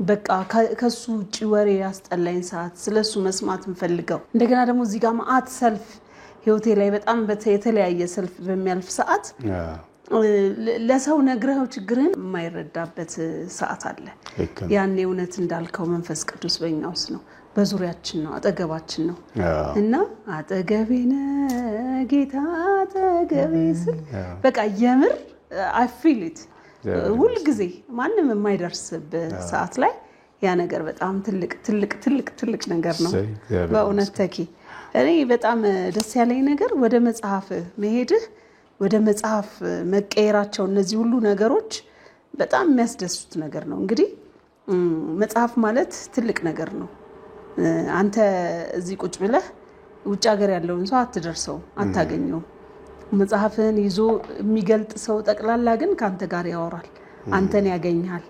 በቃ ከሱ ውጪ ወሬ ያስጠላኝ ሰዓት ስለሱ መስማት እንፈልገው እንደገና ደግሞ እዚህ ጋር ማአት ሰልፍ ህይወቴ ላይ በጣም የተለያየ ሰልፍ በሚያልፍ ሰዓት ለሰው ነግረው ችግርን የማይረዳበት ሰዓት አለ። ያኔ እውነት እንዳልከው መንፈስ ቅዱስ በእኛ ውስጥ ነው፣ በዙሪያችን ነው፣ አጠገባችን ነው እና አጠገቤ ነህ ጌታ አጠገቤ ስል በቃ የምር I feel it ሁሉ ጊዜ ማንም የማይደርስበት ሰዓት ላይ ያ ነገር በጣም ትልቅ ነገር ነው። በእውነት ተኪ እኔ በጣም ደስ ያለኝ ነገር ወደ መጽሐፍ መሄድህ ወደ መጽሐፍ መቀየራቸው እነዚህ ሁሉ ነገሮች በጣም የሚያስደስቱት ነገር ነው። እንግዲህ መጽሐፍ ማለት ትልቅ ነገር ነው። አንተ እዚህ ቁጭ ብለህ ውጭ ሀገር ያለውን ሰው አትደርሰው አታገኘው። መጽሐፍን ይዞ የሚገልጥ ሰው ጠቅላላ ግን ካንተ ጋር ያወራል፣ አንተን ያገኛል።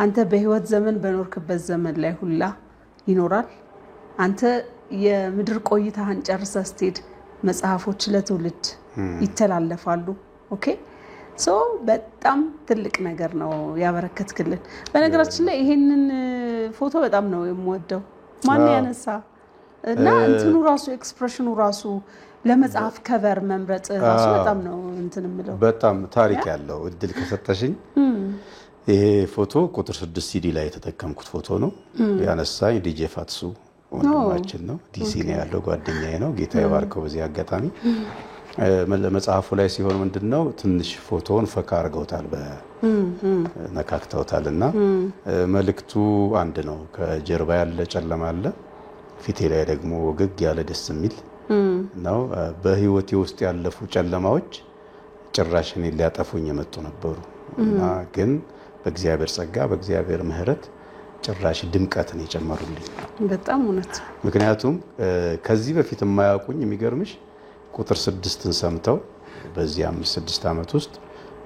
አንተ በህይወት ዘመን በኖርክበት ዘመን ላይ ሁላ ይኖራል። አንተ የምድር ቆይታህን ጨርሰህ ስትሄድ መጽሐፎች ለትውልድ ይተላለፋሉ። ኦኬ ሶ በጣም ትልቅ ነገር ነው ያበረከትክልን። በነገራችን ላይ ይሄንን ፎቶ በጣም ነው የምወደው። ማን ያነሳ እና እንትኑ ራሱ ኤክስፕሬሽኑ ራሱ ለመጽሐፍ ከቨር መምረጥ ራሱ በጣም ነው እንትን ምለው በጣም ታሪክ ያለው እድል ከሰጠሽኝ ይሄ ፎቶ ቁጥር 6 ሲዲ ላይ የተጠቀምኩት ፎቶ ነው። ያነሳኝ ዲጄ ፋትሱ ወንድማችን ነው። ዲሲ ነው ያለው ጓደኛዬ ነው። ጌታ ይባርከው። በዚህ አጋጣሚ መጽሐፉ ላይ ሲሆን ምንድነው ትንሽ ፎቶውን ፈካ አርገውታል በነካክተውታልና መልእክቱ አንድ ነው። ከጀርባ ያለ ጨለማ አለ፣ ፊቴ ላይ ደግሞ ወገግ ያለ ደስ የሚል ነው። በህይወቴ ውስጥ ያለፉ ጨለማዎች ጭራሽ እኔን ሊያጠፉኝ የመጡ ነበሩ እና ግን በእግዚአብሔር ጸጋ በእግዚአብሔር ምህረት ጭራሽ ድምቀትን የጨመሩልኝ በጣም እውነት። ምክንያቱም ከዚህ በፊት የማያውቁኝ የሚገርምሽ ቁጥር 6ን ሰምተው በዚህ 5-6 ዓመት ውስጥ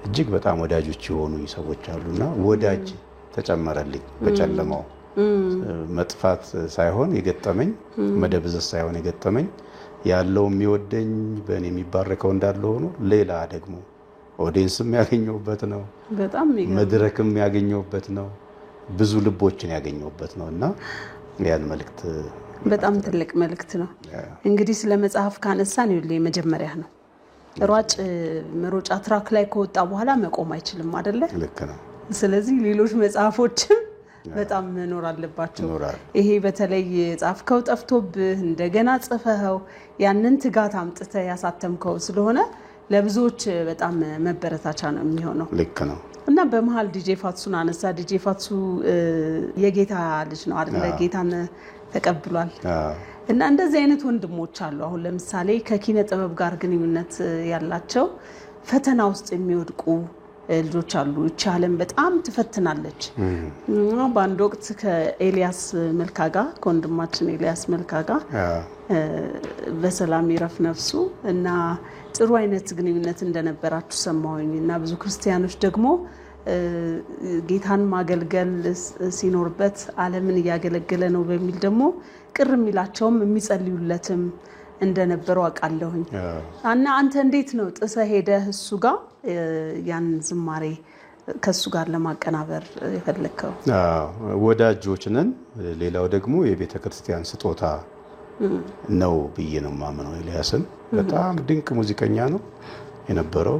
እጅግ በጣም ወዳጆች የሆኑ ሰዎች አሉና ወዳጅ ተጨመረልኝ። በጨለማው መጥፋት ሳይሆን የገጠመኝ መደብዘዝ ሳይሆን የገጠመኝ ያለው የሚወደኝ በእኔ የሚባረከው እንዳለ ሆኖ ሌላ ደግሞ ኦዲየንስም ያገኘውበት ነው፣ በጣም መድረክም ያገኘውበት ነው፣ ብዙ ልቦችን ያገኘውበት ነውና ያን መልእክት በጣም ትልቅ መልእክት ነው። እንግዲህ ስለ መጽሐፍ ካነሳን ይኸውልህ መጀመሪያ ነው ሯጭ መሮጫ ትራክ ላይ ከወጣ በኋላ መቆም አይችልም አይደለ? ልክ ነው። ስለዚህ ሌሎች መጽሐፎችም በጣም መኖር አለባቸው። ይሄ በተለይ ጻፍከው ጠፍቶብህ እንደገና ጽፈኸው ያንን ትጋት አምጥተህ ያሳተምከው ስለሆነ ለብዙዎች በጣም መበረታቻ ነው የሚሆነው። ልክ ነው። እና በመሃል ዲጄ ፋትሱን አነሳ። ዲጄ ፋትሱ የጌታ ልጅ ነው አይደል? ጌታን ተቀብሏል። እና እንደዚህ አይነት ወንድሞች አሉ። አሁን ለምሳሌ ከኪነ ጥበብ ጋር ግንኙነት ያላቸው ፈተና ውስጥ የሚወድቁ ልጆች አሉ። እቺ ዓለም በጣም ትፈትናለች። በአንድ ወቅት ከኤልያስ መልካ ጋር ከወንድማችን ኤልያስ መልካ ጋር በሰላም ይረፍ ነፍሱ እና ጥሩ አይነት ግንኙነት እንደነበራችሁ ሰማሁኝ። እና ብዙ ክርስቲያኖች ደግሞ ጌታን ማገልገል ሲኖርበት ዓለምን እያገለገለ ነው በሚል ደግሞ ቅር የሚላቸውም የሚጸልዩለትም እንደነበረው አውቃለሁኝ። እና አንተ እንዴት ነው ጥሰህ ሄደህ እሱ ጋር ያን ዝማሬ ከሱ ጋር ለማቀናበር የፈለከው? ወዳጆች ነን። ሌላው ደግሞ የቤተ ክርስቲያን ስጦታ ነው ብዬ ነው የማምነው። ኤልያስን በጣም ድንቅ ሙዚቀኛ ነው የነበረው፣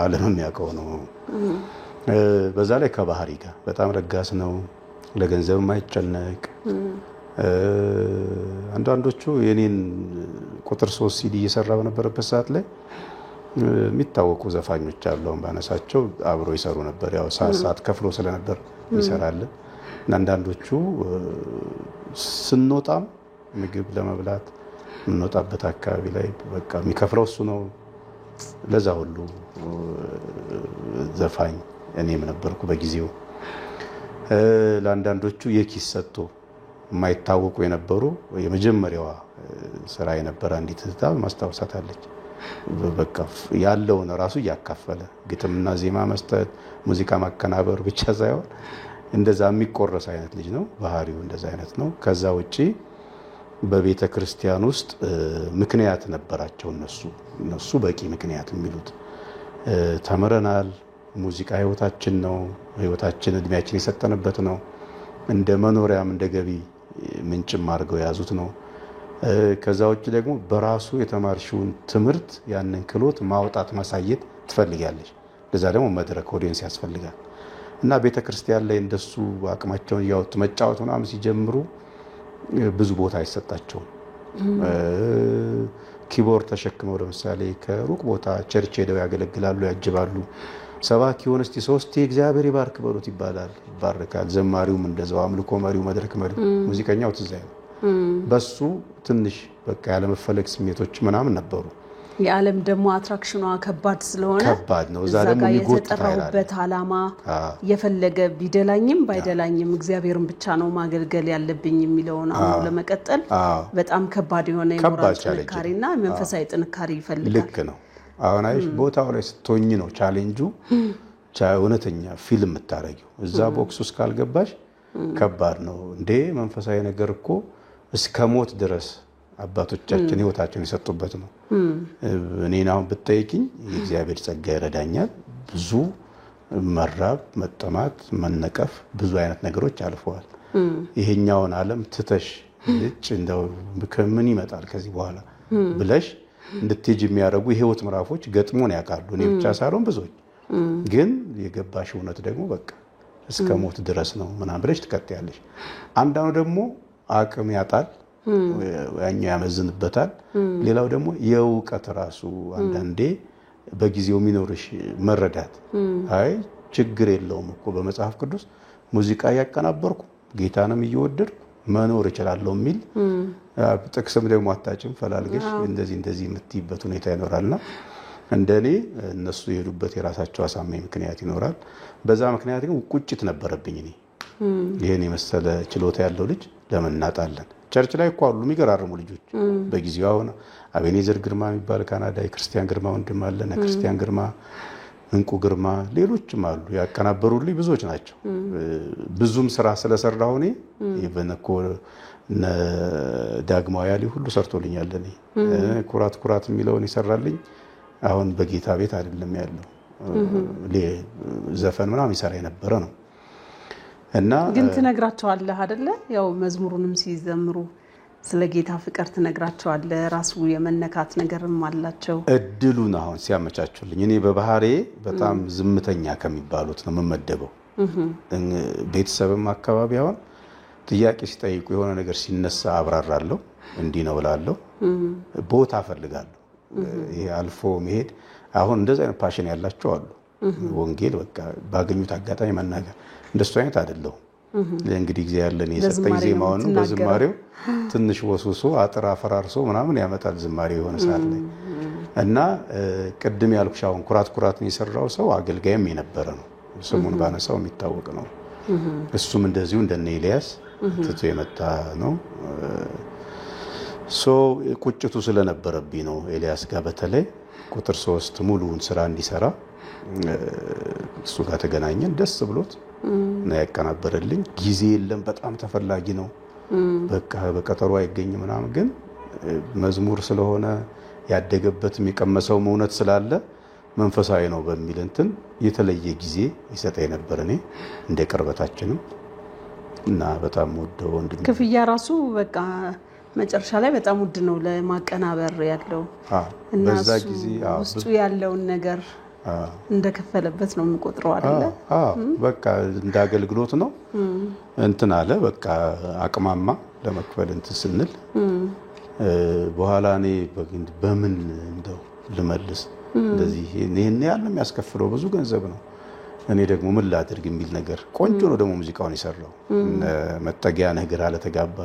ዓለም የሚያውቀው ነው። በዛ ላይ ከባህሪ ጋር በጣም ረጋስ ነው፣ ለገንዘብ የማይጨነቅ። አንዳንዶቹ የኔን ቁጥር 3 ሲዲ እየሰራ በነበረበት ሰዓት ላይ የሚታወቁ ዘፋኞች አሉ፣ ባነሳቸው አብሮ ይሰሩ ነበር። ያው ሰዓት ከፍሎ ስለነበር ይሰራልን እና አንዳንዶቹ ስንወጣም ምግብ ለመብላት የምንወጣበት አካባቢ ላይ በቃ የሚከፍለው እሱ ነው። ለዛ ሁሉ ዘፋኝ እኔም ነበርኩ በጊዜው። ለአንዳንዶቹ የኪስ ሰጥቶ የማይታወቁ የነበሩ የመጀመሪያዋ ስራ የነበረ አንዲት እህት ማስታወሳታለች። በቃ ያለውን ራሱ እያካፈለ ግጥምና ዜማ መስጠት፣ ሙዚቃ ማቀናበር ብቻ ሳይሆን እንደዛ የሚቆረስ አይነት ልጅ ነው። ባህሪው እንደዛ አይነት ነው። ከዛ ውጪ በቤተ ክርስቲያን ውስጥ ምክንያት ነበራቸው እነሱ በቂ ምክንያት የሚሉት ተምረናል። ሙዚቃ ህይወታችን ነው። ህይወታችን እድሜያችን የሰጠንበት ነው። እንደ መኖሪያም እንደ ገቢ ምንጭም አድርገው የያዙት ነው። ከዛ ውጭ ደግሞ በራሱ የተማርሽውን ትምህርት ያንን ክህሎት ማውጣት ማሳየት ትፈልጋለች። ለዛ ደግሞ መድረክ ኦዲየንስ ያስፈልጋል። እና ቤተ ክርስቲያን ላይ እንደሱ አቅማቸውን እያወጡ መጫወት ምናምን ሲጀምሩ ብዙ ቦታ አይሰጣቸውም። ኪቦርድ ተሸክመው ለምሳሌ ከሩቅ ቦታ ቸርች ሄደው ያገለግላሉ፣ ያጅባሉ። ሰባኪ ሆነ እስቲ ሶስቴ እግዚአብሔር ይባርክ በሉት ይባላል፣ ይባርካል። ዘማሪውም እንደዛው፣ አምልኮ መሪው፣ መድረክ መሪው፣ ሙዚቀኛው ትዛይ ነው። በሱ ትንሽ በቃ ያለመፈለግ ስሜቶች ምናምን ነበሩ። የዓለም ደግሞ አትራክሽኗ ከባድ ስለሆነ ከባድ ነው። እዛ ደግሞ የተጠራውበት ዓላማ የፈለገ ቢደላኝም ባይደላኝም እግዚአብሔርን ብቻ ነው ማገልገል ያለብኝ የሚለውን አሁን ለመቀጠል በጣም ከባድ የሆነ የሞራል ጥንካሬና መንፈሳዊ ጥንካሬ ይፈልጋል። ልክ ነው። አሁን አይሽ ቦታው ላይ ስትሆኚ ነው ቻሌንጁ። እውነተኛ ፊልም የምታረጊው እዛ ቦክስ ውስጥ ካልገባሽ ከባድ ነው። እንዴ መንፈሳዊ ነገር እኮ እስከ ሞት ድረስ አባቶቻችን ህይወታቸውን የሰጡበት ነው። እኔን አሁን ብትጠይቂኝ የእግዚአብሔር ጸጋ ይረዳኛል። ብዙ መራብ፣ መጠማት፣ መነቀፍ ብዙ አይነት ነገሮች አልፈዋል። ይሄኛውን ዓለም ትተሽ እንደው ከምን ይመጣል ከዚህ በኋላ ብለሽ እንድትሄጂ የሚያደርጉ የህይወት ምዕራፎች ገጥሞን ያውቃሉ። እኔ ብቻ ሳይሆን ብዙዎች። ግን የገባሽ እውነት ደግሞ በቃ እስከ ሞት ድረስ ነው ምናምን ብለሽ ትቀጥያለሽ። አንዳንዱ ደግሞ አቅም ያጣል፣ ያኛው ያመዝንበታል። ሌላው ደግሞ የእውቀት ራሱ አንዳንዴ በጊዜው የሚኖርሽ መረዳት አይ ችግር የለውም እኮ በመጽሐፍ ቅዱስ ሙዚቃ ያቀናበርኩ ጌታንም እየወደድኩ መኖር እችላለሁ የሚል ጥቅስም ደግሞ አታጭም ፈላልገሽ እንደዚህ የምትይበት ሁኔታ ይኖራልና እንደኔ እነሱ የሄዱበት የራሳቸው አሳማኝ ምክንያት ይኖራል። በዛ ምክንያት ግን ቁጭት ነበረብኝ። እኔ ይሄን የመሰለ ችሎታ ያለው ልጅ ለምን እናጣለን? ቸርች ላይ እኮ አሉ የሚገራርሙ ልጆች በጊዜው። አሁን አቤኔዘር ግርማ የሚባል ካናዳ የክርስቲያን ግርማ ወንድም አለ፣ ክርስቲያን ግርማ፣ እንቁ ግርማ፣ ሌሎችም አሉ ያቀናበሩልኝ ብዙዎች ናቸው። ብዙም ስራ ስለሰራሁ እኔ ይበነኮ ዳግማዊ ያሊ ሁሉ ሰርቶልኛል። እኔ ኩራት የሚለውን ይሰራልኝ አሁን በጌታ ቤት አይደለም ያለው ዘፈን ምናምን ይሰራ የነበረ ነው። እና ግን ትነግራቸዋለህ አይደለ? ያው መዝሙሩንም ሲዘምሩ ስለ ጌታ ፍቅር ትነግራቸዋለህ። ራሱ የመነካት ነገርም አላቸው። እድሉን አሁን ሲያመቻቹልኝ እኔ በባህሬ በጣም ዝምተኛ ከሚባሉት ነው የምመደበው። ቤተሰብም አካባቢ አሁን ጥያቄ ሲጠይቁ የሆነ ነገር ሲነሳ አብራራለሁ፣ እንዲህ ነው እላለሁ፣ ቦታ ፈልጋለሁ። ይሄ አልፎ መሄድ አሁን እንደዛ አይነት ፓሽን ያላቸው አሉ። ወንጌል በቃ ባገኙት አጋጣሚ መናገር እንደሱ አይነት አይደለም። እንግዲህ ጊዜ ያለን የሰጠኝ ዜማውን በዝማሬው ትንሽ ወስውሶ አጥራ ፈራርሶ ምናምን ያመጣል ዝማሬው የሆነ ሰዓት ላይ እና ቅድም ያልኩሽ አሁን ኩራትን የሰራው ሰው አገልጋይም የነበረ ነው። ስሙን ባነሳው የሚታወቅ ነው። እሱም እንደዚሁ እንደነ ኤልያስ ትቶ የመጣ ነው። ቁጭቱ ስለነበረብኝ ነው ኤልያስ ጋር በተለይ ቁጥር 3 ሙሉውን ስራ እንዲሰራ እሱ ጋር ተገናኘን። ደስ ብሎት ነው ያቀናበረልኝ። ጊዜ የለም፣ በጣም ተፈላጊ ነው። በቃ በቀጠሮ አይገኝም ምናምን፣ ግን መዝሙር ስለሆነ ያደገበት የሚቀመሰው እውነት ስላለ መንፈሳዊ ነው በሚል እንትን የተለየ ጊዜ ይሰጠኝ ነበር እኔ እንደ ቅርበታችንም እና በጣም ወደው ወንድም ክፍያ ራሱ በቃ መጨረሻ ላይ በጣም ውድ ነው ለማቀናበር ያለው እና በዛ ጊዜ ውስጡ ያለውን ነገር እንደከፈለበት ነው የምቆጥረው አይደለ? በቃ እንደ አገልግሎት ነው እንትን አለ። በቃ አቅማማ ለመክፈል እንትን ስንል በኋላ እኔ በምን እንደው ልመልስ እንደዚህ ይሄን ያህል ነው የሚያስከፍለው፣ ብዙ ገንዘብ ነው። እኔ ደግሞ ምን ላድርግ የሚል ነገር ቆንጆ ነው ደግሞ ሙዚቃውን የሰራው መጠጊያ ነገር አለ ተጋባ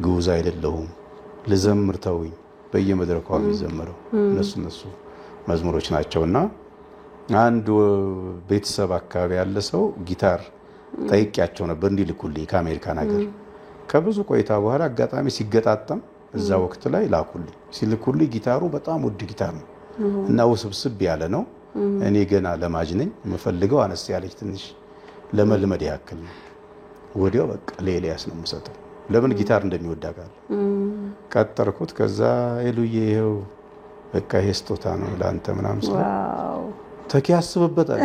ግውዛ አይደለሁም ልዘምር ተውኝ በየመድረኩ የሚዘምረው እነሱ መዝሙሮች ናቸውና አንድ ቤተሰብ አካባቢ ያለ ሰው ጊታር ጠይቄያቸው ነበር እንዲልኩልኝ ከአሜሪካን ሀገር። ከብዙ ቆይታ በኋላ አጋጣሚ ሲገጣጠም እዛ ወቅት ላይ ላኩልኝ። ሲልኩልኝ ጊታሩ በጣም ውድ ጊታር ነው እና ውስብስብ ያለ ነው። እኔ ገና ለማጅ ነኝ። የምፈልገው አነስ ያለች ትንሽ ለመልመድ ያክል ነው። ወዲያው በቃ ለኤልያስ ነው የምሰጠው። ለምን ጊታር እንደሚወድ አውቃለሁ። ቀጠርኩት። ከዛ ኤሉዬ ይኸው በቃ ይሄ ስጦታ ነው ለአንተ ምናምን ስለ ተኪ ያስብበታል።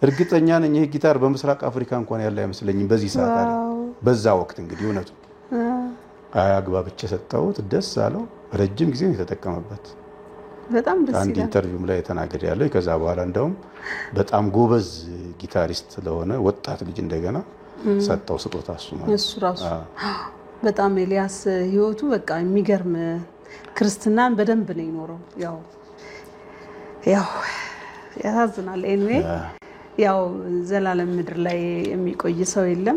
እርግጠኛ ነኝ ይሄ ጊታር በምስራቅ አፍሪካ እንኳን ያለ አይመስለኝም በዚህ ሰዓት አለ። በዛ ወቅት እንግዲህ እውነቱ አግባብቼ ሰጠሁት። ደስ አለው። ረጅም ጊዜ ነው የተጠቀመበት። በጣም ደስ ይላል። አንድ ኢንተርቪውም ላይ ተናግሬያለሁ። ከዛ በኋላ እንደውም በጣም ጎበዝ ጊታሪስት ስለሆነ ወጣት ልጅ እንደገና ሰጠው ስጦታ እሱ ማለት እሱ ራሱ በጣም ኤልያስ ህይወቱ በቃ የሚገርም ክርስትናን በደንብ ነው የኖረው። ያው ያሳዝናል። ኤኒዌይ ያው ዘላለም ምድር ላይ የሚቆይ ሰው የለም።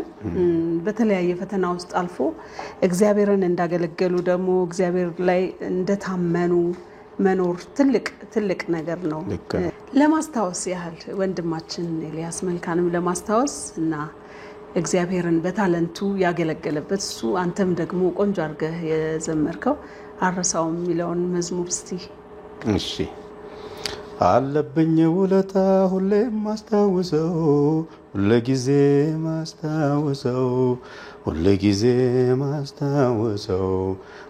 በተለያየ ፈተና ውስጥ አልፎ እግዚአብሔርን እንዳገለገሉ ደግሞ እግዚአብሔር ላይ እንደታመኑ መኖር ትልቅ ነገር ነው። ለማስታወስ ያህል ወንድማችን ኤልያስ መልካንም ለማስታወስ እና እግዚአብሔርን በታለንቱ ያገለገለበት እሱ አንተም ደግሞ ቆንጆ አድርገህ የዘመርከው አረሳውም የሚለውን መዝሙር እስቲ። እሺ። አለብኝ ውለታ ሁሌ ማስታወሰው ሁልጊዜ ማስታወሰው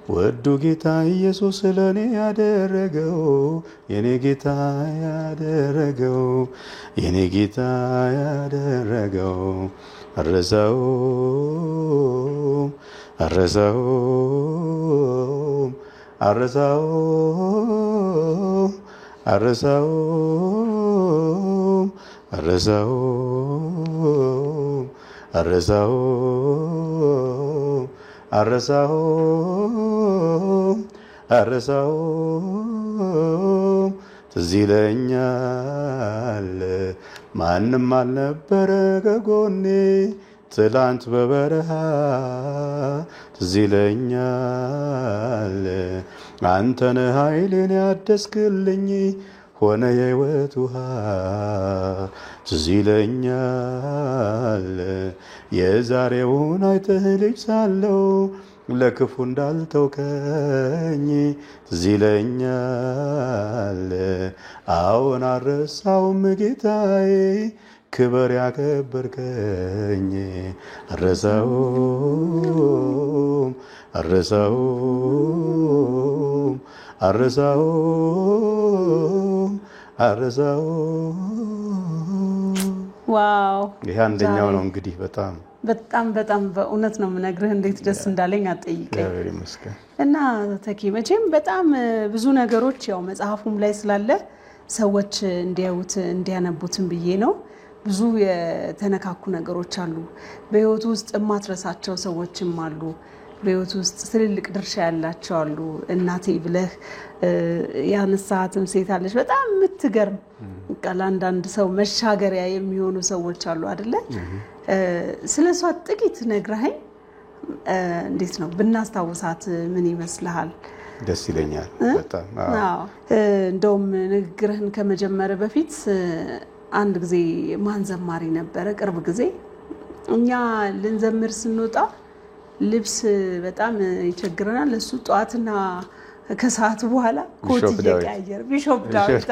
ወዱ ጌታ ኢየሱስ ለኔ ያደረገው የኔ ጌታ ያደረገው አረሳው ትዝ ይለኛል ማንም አልነበረ ከጎኔ ትላንት በበረሃ ትዝ ይለኛል አንተነ ኃይሌን ያደስክልኝ ሆነ የህይወት ውሃ ትዝ ይለኛል የዛሬውን አይተህ ልጅ ሳለው ለክፉ እንዳልተውከኝ ትዝ ይለኛል አዎን አረሳውም ጌታዬ ክብር ያከበርከኝ አረሳው ዋው ይሄ አንደኛው ነው እንግዲህ በጣም በእውነት ነው የምነግርህ እንዴት ደስ እንዳለኝ አትጠይቀኝ እና ተኪ መቼም በጣም ብዙ ነገሮች ያው መጽሐፉም ላይ ስላለ ሰዎች እንዲያዩት እንዲያነቡትን ብዬ ነው ብዙ የተነካኩ ነገሮች አሉ በህይወት ውስጥ ማትረሳቸው ሰዎችም አሉ በህይወት ውስጥ ትልልቅ ድርሻ ያላቸው አሉ እናቴ ብለህ ያነሳትም ሴት አለች በጣም የምትገርም ለአንዳንድ ሰው መሻገሪያ የሚሆኑ ሰዎች አሉ አይደለ ስለሷ ጥቂት ነግረኸኝ እንዴት ነው ብናስታውሳት ምን ይመስልሃል ደስ ይለኛል በጣም እንደውም ንግግርህን ከመጀመር በፊት አንድ ጊዜ ማን ዘማሪ ነበረ ቅርብ ጊዜ እኛ ልንዘምር ስንወጣ ልብስ በጣም ይቸግረናል ለሱ ጧትና ከሰዓት በኋላ ኮት እየቀያየረ ቢሾፕ ዳዊት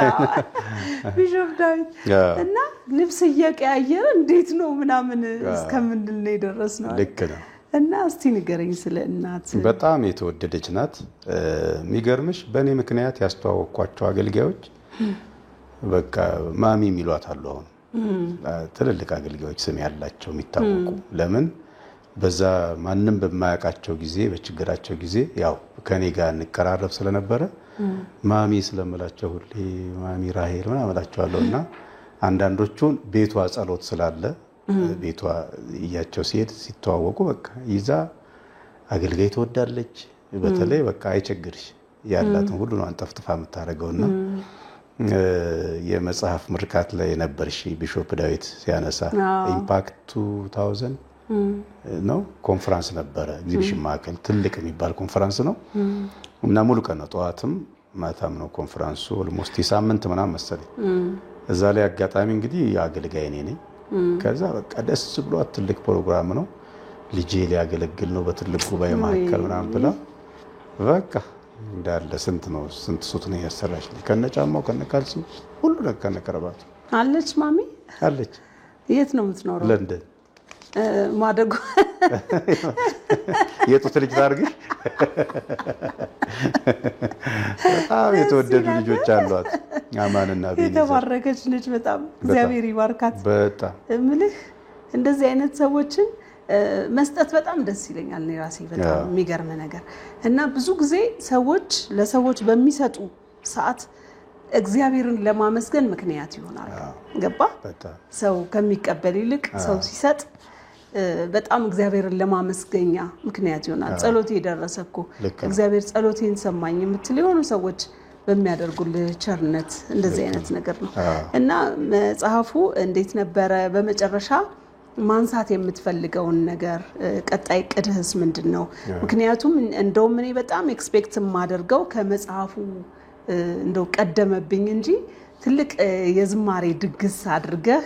እና ልብስ እየቀያየረ እንዴት ነው ምናምን እስከምንል ነው የደረስነው ልክ ነው እና እስቲ ንገረኝ ስለ እናት በጣም የተወደደች ናት የሚገርምሽ በእኔ ምክንያት ያስተዋወቅኳቸው አገልጋዮች በቃ ማሚ የሚሏት አሉ አሁን ትልልቅ አገልጋዮች ስም ያላቸው የሚታወቁ ለምን በዛ ማንንም በማያውቃቸው ጊዜ በችግራቸው ጊዜ ያው ከኔ ጋር እንቀራረብ ስለነበረ ማሚ ስለምላቸው ሁሌ ማሚ ራሄል ምናምን እላቸዋለሁና አንዳንዶቹን ቤቷ ጸሎት ስላለ ቤቷ እያቸው ሲሄድ ሲተዋወቁ በቃ ይዛ አገልጋይ ትወዳለች በተለይ በቃ አይቸግርሽ ያላትን ሁሉ ነው አንጠፍጥፋ የምታደርገውና የመጽሐፍ ምርቃት ላይ ነበርሽ ቢሾፕ ዳዊት ሲያነሳ ኢምፓክት 2000 ነው ኮንፈረንስ ነበረ ኤግዚቢሽን ማዕከል ትልቅ የሚባል ኮንፈረንስ ነው እና ሙሉ ቀን ነው ጠዋትም ማታም ነው ኮንፈረንሱ ኦልሞስት የሳምንት ምናምን መሰለኝ እዛ ላይ አጋጣሚ እንግዲህ አገልጋይ ነኝ ከዛ በቃ ደስ ብሏት ትልቅ ፕሮግራም ነው ልጄ ሊያገለግል ነው በትልቅ ጉባኤ ማዕከል ምናምን ብላ በቃ እንዳለ ስንት ሱት ነው ያሰራች ከነጫማው ከነካልሲው ሁሉ ነገር ከነከረባቱ አለች። ማሚ አለች። የት ነው የምትኖረው? ለንደን። ማደጎ የጡት ልጅ ታርግሽ። በጣም የተወደዱ ልጆች አሏት። አማንና ቤዛ የተባረከች ልጅ በጣም እግዚአብሔር ይባርካት። በጣም እምልህ እንደዚህ አይነት ሰዎችን መስጠት በጣም ደስ ይለኛል። እኔ ራሴ በጣም የሚገርም ነገር እና ብዙ ጊዜ ሰዎች ለሰዎች በሚሰጡ ሰዓት እግዚአብሔርን ለማመስገን ምክንያት ይሆናል። ገባ? ሰው ከሚቀበል ይልቅ ሰው ሲሰጥ በጣም እግዚአብሔርን ለማመስገኛ ምክንያት ይሆናል። ጸሎቴ ደረሰ እኮ እግዚአብሔር ጸሎቴን ሰማኝ የምትል የሆኑ ሰዎች በሚያደርጉልህ ቸርነት እንደዚህ አይነት ነገር ነው እና መጽሐፉ እንዴት ነበረ? በመጨረሻ ማንሳት የምትፈልገውን ነገር ቀጣይ ቅድህስ ምንድነው? ምክንያቱም እንደውም እኔ በጣም ኤክስፔክት የማደርገው ከመጽሐፉ እንደው ቀደመብኝ እንጂ ትልቅ የዝማሬ ድግስ አድርገህ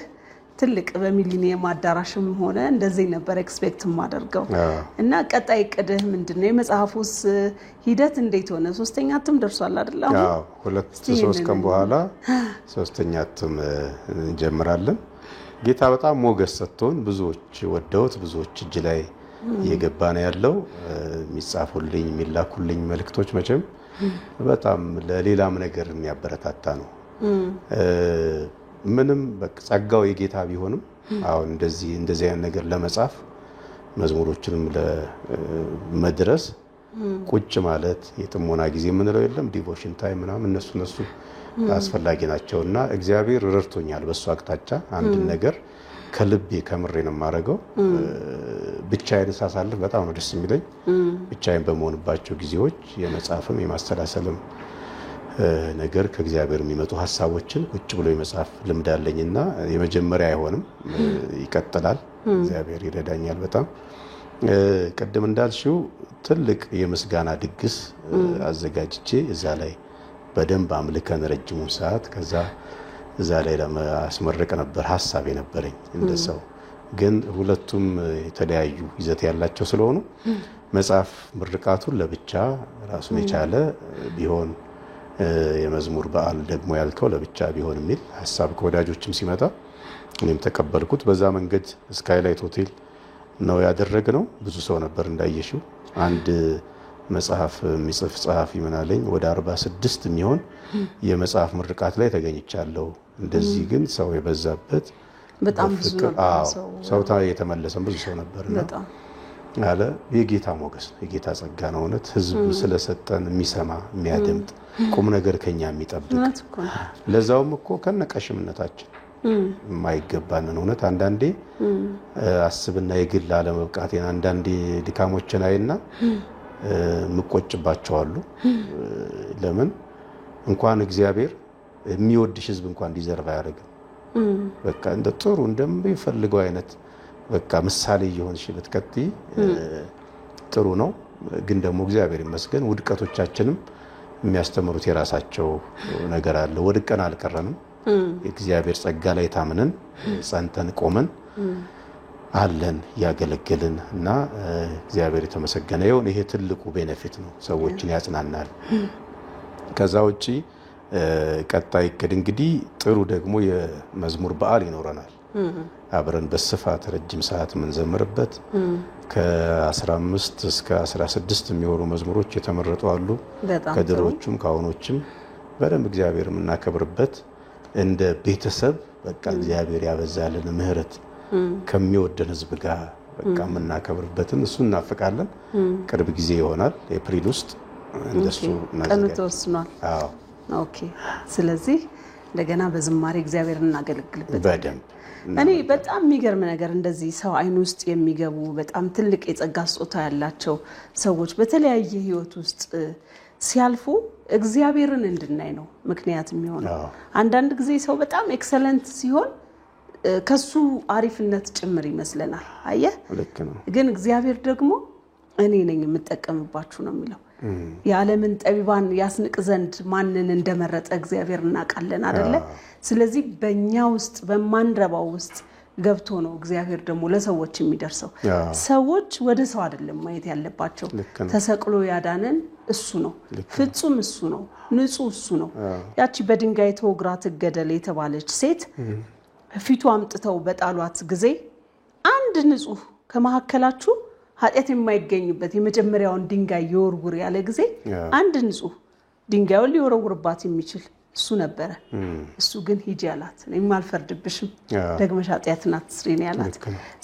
ትልቅ በሚሊኒየም አዳራሽም ሆነ እንደዚህ ነበር ኤክስፔክት የማደርገው እና ቀጣይ ቅድህ ምንድነው? የመጽሐፉስ ሂደት እንዴት ሆነ? ሶስተኛ እትም ደርሷል አይደል? አዎ 2-3 ቀን በኋላ ሶስተኛ እትም እንጀምራለን። ጌታ በጣም ሞገስ ሰጥቶን ብዙዎች ወደውት ብዙዎች እጅ ላይ እየገባ ነው ያለው። የሚጻፉልኝ የሚላኩልኝ መልእክቶች መቼም በጣም ለሌላም ነገር የሚያበረታታ ነው። ምንም ጸጋው የጌታ ቢሆንም አሁን እንደዚህ አይነት ነገር ለመጻፍ መዝሙሮችንም ለመድረስ ቁጭ ማለት የጥሞና ጊዜ የምንለው የለም ዲቮሽን ታይም ምናምን እነሱ አስፈላጊ ናቸውና እግዚአብሔር ረድቶኛል በሱ አቅጣጫ አንድ ነገር ከልቤ ከምሬ ነው የማደርገው። ብቻዬን ሳሳልፍ በጣም ነው ደስ የሚለኝ። ብቻዬን በመሆንባቸው ጊዜዎች የመጻፍም የማስተላሰልም ነገር ከእግዚአብሔር የሚመጡ ሐሳቦችን ቁጭ ብሎ የመጻፍ ልምድ አለኝና የመጀመሪያ አይሆንም ይቀጥላል። እግዚአብሔር ይረዳኛል በጣም። ቀደም እንዳልሽው ትልቅ የምስጋና ድግስ አዘጋጅቼ እዛ ላይ በደንብ አምልከን ረጅሙን ሰዓት ከዛ እዛ ላይ ለማስመረቅ ነበር ሐሳብ የነበረኝ እንደሰው። ግን ሁለቱም የተለያዩ ይዘት ያላቸው ስለሆኑ መጽሐፍ ምርቃቱን ለብቻ ራሱን የቻለ ቢሆን የመዝሙር በዓል ደግሞ ያልከው ለብቻ ቢሆን የሚል ሐሳብ ከወዳጆችም ሲመጣ እኔም ተቀበልኩት። በዛ መንገድ ስካይላይት ሆቴል ነው ያደረግነው። ብዙ ሰው ነበር እንዳየሽው። አንድ መጽሐፍ የሚጽፍ ጸሐፊ ምን አለኝ ወደ 46 የሚሆን የመጽሐፍ ምርቃት ላይ ተገኝቻለሁ። እንደዚህ ግን ሰው የበዛበት በጣም ብዙ ነበር ሰው የተመለሰም ብዙ ሰው ነበርና አለ የጌታ ሞገስ የጌታ ጸጋ ነው እውነት ህዝብ ስለሰጠን የሚሰማ የሚያደምጥ ቁም ነገር ከኛ የሚጠብቅ ለዛውም እኮ ከነቀሽምነታችን የማይገባንን እውነት አንዳንዴ አስብና የግል አለመብቃቴን አንዳንዴ ድካሞችን አይና ምቆጭባቸዋሉ። ለምን እንኳን እግዚአብሔር የሚወድሽ ህዝብ እንኳን ዲዘርቭ አያደርግም። በቃ እንደ ጥሩ እንደሚፈልገው አይነት በቃ ምሳሌ ይሆንሽ ብትቀጥይ ጥሩ ነው። ግን ደግሞ እግዚአብሔር ይመስገን ውድቀቶቻችንም የሚያስተምሩት የራሳቸው ነገር አለ። ወድቀን አልቀረንም። የእግዚአብሔር ጸጋ ላይ ታምነን ጸንተን ቆመን አለን ያገለገልን እና እግዚአብሔር የተመሰገነ ይሁን። ይሄ ትልቁ ቤኔፊት ነው፣ ሰዎችን ያጽናናል። ከዛ ውጪ ቀጣይ እንግዲህ ጥሩ ደግሞ የመዝሙር በዓል ይኖረናል። አብረን በስፋት ረጅም ሰዓት የምንዘምርበት ከ15 እስከ 16 የሚሆኑ መዝሙሮች የተመረጡ አሉ። ከድሮዎቹም ከአሁኖችም በደንብ እግዚአብሔር የምናከብርበት እንደ ቤተሰብ በቃ እግዚአብሔር ያበዛልን ምህረት ከሚወደን ህዝብ ጋር በቃ የምናከብርበትን እሱ እናፍቃለን። ቅርብ ጊዜ ይሆናል ኤፕሪል ውስጥ እንደሱ ቀኑ ተወስኗል። አዎ ኦኬ። ስለዚህ እንደገና በዝማሬ እግዚአብሔር እናገለግልበት በደንብ። እኔ በጣም የሚገርም ነገር እንደዚህ ሰው አይን ውስጥ የሚገቡ በጣም ትልቅ የጸጋ ስጦታ ያላቸው ሰዎች በተለያየ ህይወት ውስጥ ሲያልፉ እግዚአብሔርን እንድናይ ነው ምክንያት የሚሆነው። አንዳንድ ጊዜ ሰው በጣም ኤክሰለንት ሲሆን ከሱ አሪፍነት ጭምር ይመስለናል። አየህ ልክ ነው። ግን እግዚአብሔር ደግሞ እኔ ነኝ የምጠቀምባችሁ ነው የሚለው። የዓለምን ጠቢባን ያስንቅ ዘንድ ማንን እንደመረጠ እግዚአብሔር እናውቃለን አይደለ? ስለዚህ በእኛ ውስጥ በማንረባው ውስጥ ገብቶ ነው እግዚአብሔር ደግሞ ለሰዎች የሚደርሰው። ሰዎች ወደ ሰው አይደለም ማየት ያለባቸው። ተሰቅሎ ያዳነን እሱ ነው። ፍጹም እሱ ነው። ንጹህ እሱ ነው። ያቺ በድንጋይ ተወግራ ትገደል የተባለች ሴት ፊቱ አምጥተው በጣሏት ጊዜ አንድ ንጹህ ከመሐከላችሁ ኃጢአት የማይገኝበት የመጀመሪያውን ድንጋይ ይወርውር ያለ ጊዜ አንድ ንጹህ ድንጋዩን ሊወረውርባት የሚችል እሱ ነበረ። እሱ ግን ሂጂ አላት። እኔም አልፈርድብሽም ደግመሽ ኃጢአትን አትስሪ ያላት።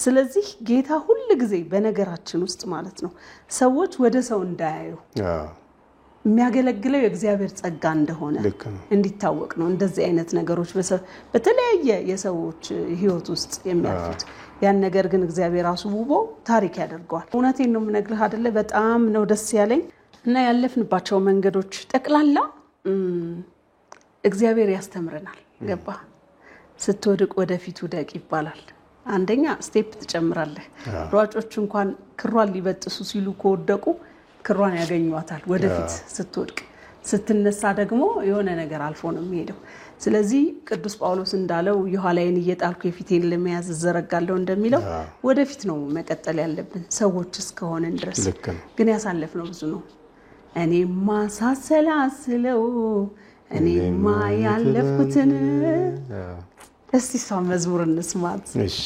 ስለዚህ ጌታ ሁሉ ጊዜ በነገራችን ውስጥ ማለት ነው ሰዎች ወደ ሰው እንዳያዩ የሚያገለግለው የእግዚአብሔር ጸጋ እንደሆነ እንዲታወቅ ነው። እንደዚህ አይነት ነገሮች በተለያየ የሰዎች ህይወት ውስጥ የሚያልፉት ያን ነገር ግን እግዚአብሔር ራሱ ውቦ ታሪክ ያደርገዋል። እውነቴን ነው የምነግርህ አይደለ? በጣም ነው ደስ ያለኝ እና ያለፍንባቸው መንገዶች ጠቅላላ እግዚአብሔር ያስተምረናል። ገባ? ስትወድቅ ወደፊት ውደቅ ይባላል። አንደኛ ስቴፕ ትጨምራለህ። ሯጮች እንኳን ክሯን ሊበጥሱ ሲሉ ከወደቁ ክሯን ያገኙታል ወደፊት ስትወድቅ። ስትነሳ ደግሞ የሆነ ነገር አልፎ ነው የሚሄደው። ስለዚህ ቅዱስ ጳውሎስ እንዳለው የኋላዬን እየጣልኩ የፊቴን ለመያዝ ዘረጋለሁ እንደሚለው ወደፊት ነው መቀጠል ያለብን ሰዎች እስከሆነን ድረስ። ግን ያሳለፍነው ብዙ ነው። እኔማ ሳሰላስለው እኔማ ያለፍኩትን እስቲ እሷን መዝሙር እንስማት። እሺ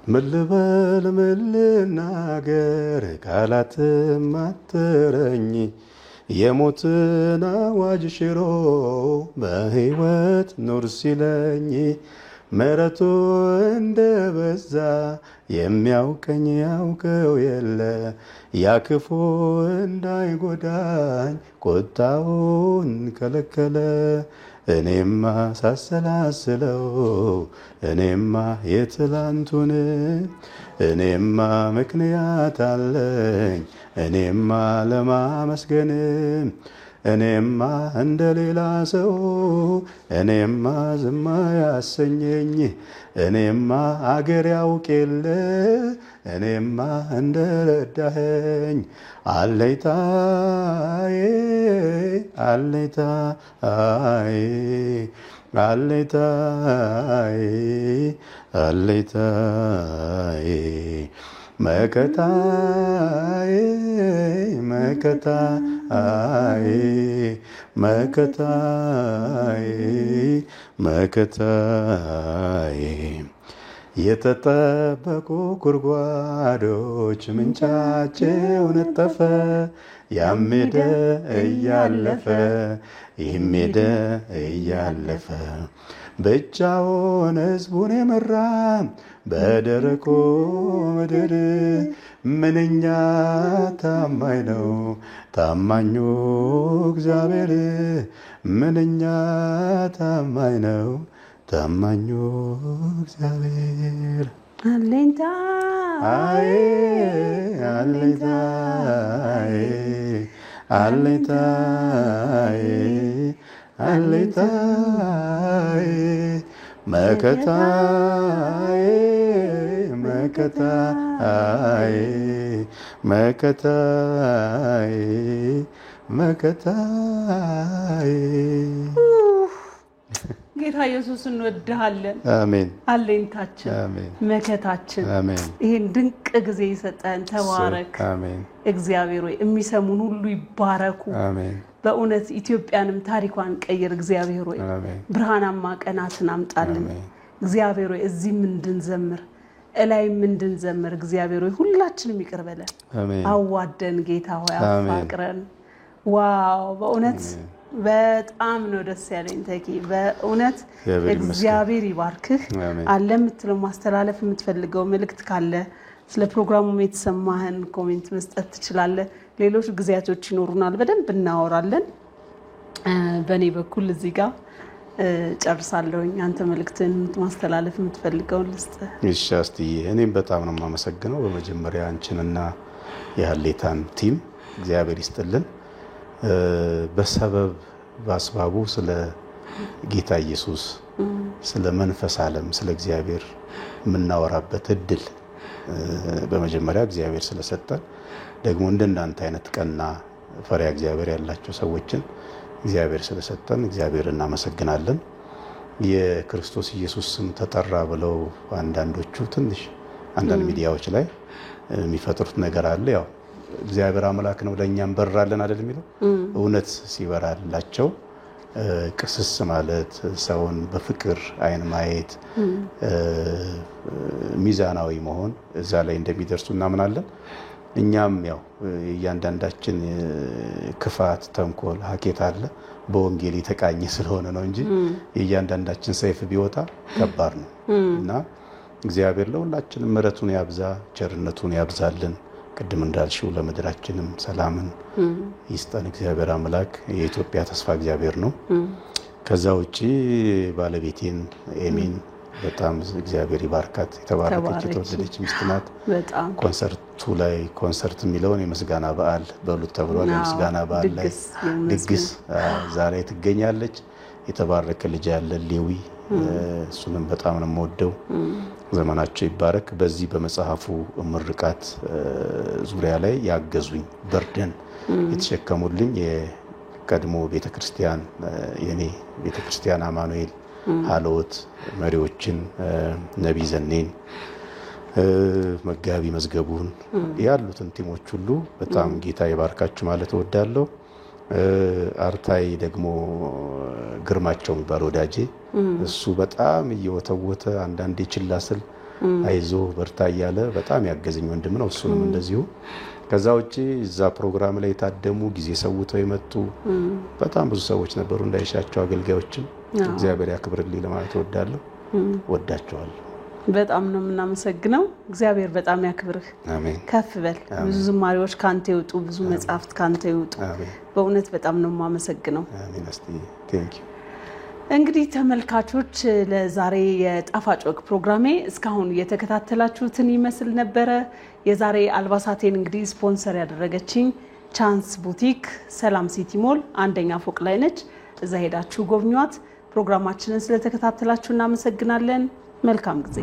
ምን ልበል ምን ልናገር ቃላት ማትረኝ የሞትን አዋጅ ሽሮ በሕይወት ኑር ሲለኝ ምሕረቱ እንደበዛ የሚያውቀኝ ያውቀው የለ ያክፉ እንዳይጎዳኝ ቁጣውን ከለከለ እኔማ ሳሰላስለው እኔማ የትላንቱን እኔማ ምክንያት አለኝ እኔማ ለማመስገን እኔማ እንደሌላ ሰው እኔማ ዝም ያሰኘኝ እኔማ አገር ያውቅ የለ እኔማ እንደረዳኸኝ አለይታዬ አለይታዬ አለይታዬ አለይታዬ መከታዬ መከታዬ መከታዬ መከታዬ የተጠበቁ ጉድጓዶች ምንጫቸው ነጠፈ ያሜደ እያለፈ ይሜደ እያለፈ ብቻውን ሕዝቡን የመራ በደረቁ ምድር ምንኛ ታማኝ ነው ታማኙ እግዚአብሔር ምንኛ ታማኝ ነው ታማኙ እግዚአብሔር አለኝታ አይ አለኝታ አለኝታ አለኝታ መከታዬ መከታዬ መከታዬ መከታዬ ጌታ ኢየሱስ እንወድሃለን። አሜን። አለኝታችን አሜን። መከታችን አሜን። ይሄን ድንቅ ጊዜ ይሰጠን። ተባረክ አሜን። እግዚአብሔር ሆይ የሚሰሙን ሁሉ ይባረኩ። አሜን። በእውነት ኢትዮጵያንም ታሪኳን ቀይር እግዚአብሔር ሆይ ብርሃናማ ቀናትን አምጣልን እግዚአብሔር ሆይ እዚህም እንድንዘምር እላይም እንድንዘምር እግዚአብሔር ሆይ ሁላችንም ይቅር በለን አዋደን ጌታ ሆይ አፋቅረን ዋው በእውነት በጣም ነው ደስ ያለኝ ተኪ በእውነት እግዚአብሔር ይባርክህ አለ የምትለው ማስተላለፍ የምትፈልገው መልእክት ካለ ስለ ፕሮግራሙ የተሰማህን ኮሜንት መስጠት ትችላለህ ሌሎች ጊዜያቶች ይኖሩናል በደንብ እናወራለን በኔ በኩል እዚህ ጋር ጨርሳለሁኝ አንተ መልእክትን ማስተላለፍ የምትፈልገው ልስጥ እሺ አስቲ እኔም በጣም ነው ማመሰግነው በመጀመሪያ አንቺንና የሐሌታን ቲም እግዚአብሔር ይስጥልን በሰበብ ባስባቡ ስለ ጌታ ኢየሱስ ስለ መንፈስ ዓለም ስለ እግዚአብሔር ምናወራበት እድል በመጀመሪያ እግዚአብሔር ስለሰጠን ደግሞ እንደናንተ አይነት ቀና ፈሪያ እግዚአብሔር ያላቸው ሰዎችን እግዚአብሔር ስለሰጠን እግዚአብሔር እናመሰግናለን የክርስቶስ ኢየሱስ ስም ተጠራ ብለው አንዳንዶቹ ትንሽ አንዳንድ ሚዲያዎች ላይ የሚፈጥሩት ነገር አለ ያው እግዚአብሔር አምላክ ነው ለኛም በራለን አይደል የሚለው እውነት ሲበራላቸው ቅስስ ማለት ሰውን በፍቅር አይን ማየት ሚዛናዊ መሆን እዛ ላይ እንደሚደርሱ እናምናለን እኛም ያው እያንዳንዳችን ክፋት ተንኮል ሀኬት አለ በወንጌል የተቃኘ ስለሆነ ነው እንጂ እያንዳንዳችን ሰይፍ ቢወጣ ከባድ ነው እና እግዚአብሔር ለሁላችንም ምሕረቱን ያብዛ ቸርነቱን ያብዛልን ቅድም እንዳልሽው ለምድራችንም ሰላምን ይስጠን እግዚአብሔር አምላክ የኢትዮጵያ ተስፋ እግዚአብሔር ነው ከዛው እጪ ባለቤቴን ኤሚን በጣም እግዚአብሔር ይባርካት የተባረከች የተወደደች ሚስት ናት በጣም ኮንሰርቱ ላይ ኮንሰርት የሚለውን የምስጋና በዓል በሉት ተብሏል የምስጋና በዓል ላይ ድግስ ዛሬ ትገኛለች የተባረከ ልጅ ያለ ሌዊ እሱንም በጣም ነው የምወደው ዘመናቸው ይባረክ በዚህ በመጽሐፉ ምርቃት ዙሪያ ላይ ያገዙኝ በርደን የተሸከሙልኝ የቀድሞ ቤተክርስቲያን የኔ ቤተክርስቲያን አማኑኤል ሃሎት መሪዎችን ነብይ ዘኔን መጋቢ መዝገቡን ያሉትን ቲሞች ሁሉ በጣም ጌታ ይባርካችሁ ማለት እወዳለሁ አርታይ ደግሞ ግርማቸው የሚባል ወዳጄ እሱ በጣም እየወተወተ አንዳንዴ ችላስል አይዞ በርታ ያለ በጣም ያገዘኝ ወንድም ነው እሱንም እንደዚሁ ከዛው እጪ እዛ ፕሮግራም ላይ ታደሙ ጊዜ ሰውተው የመጡ በጣም ብዙ ሰዎች ነበሩ እንዳይሻቸው አገልጋዮችን እግዚአብሔር ያክብርልኝ ለማለት እወዳለሁ ወዳቸዋለሁ በጣም ነው እናመሰግነው እግዚአብሔር በጣም ያክብርህ አሜን ከፍ በል ብዙ ዝማሬዎች ካንተ ይወጡ ብዙ መጻሕፍት ካንተ ይወጡ በእውነት በጣም ነው ማመሰግነው አሜን እስቲ ቴንክ ዩ እንግዲህ ተመልካቾች ለዛሬ የጣፋጭ ወግ ፕሮግራሜ እስካሁን የተከታተላችሁትን ይመስል ነበር የዛሬ አልባሳቴን እንግዲህ ስፖንሰር ያደረገችኝ ቻንስ ቡቲክ ሰላም ሲቲ ሞል አንደኛ ፎቅ ላይ ነች እዛ ሄዳችሁ ጎብኙት ፕሮግራማችንን ስለተከታተላችሁ እናመሰግናለን መልካም ጊዜ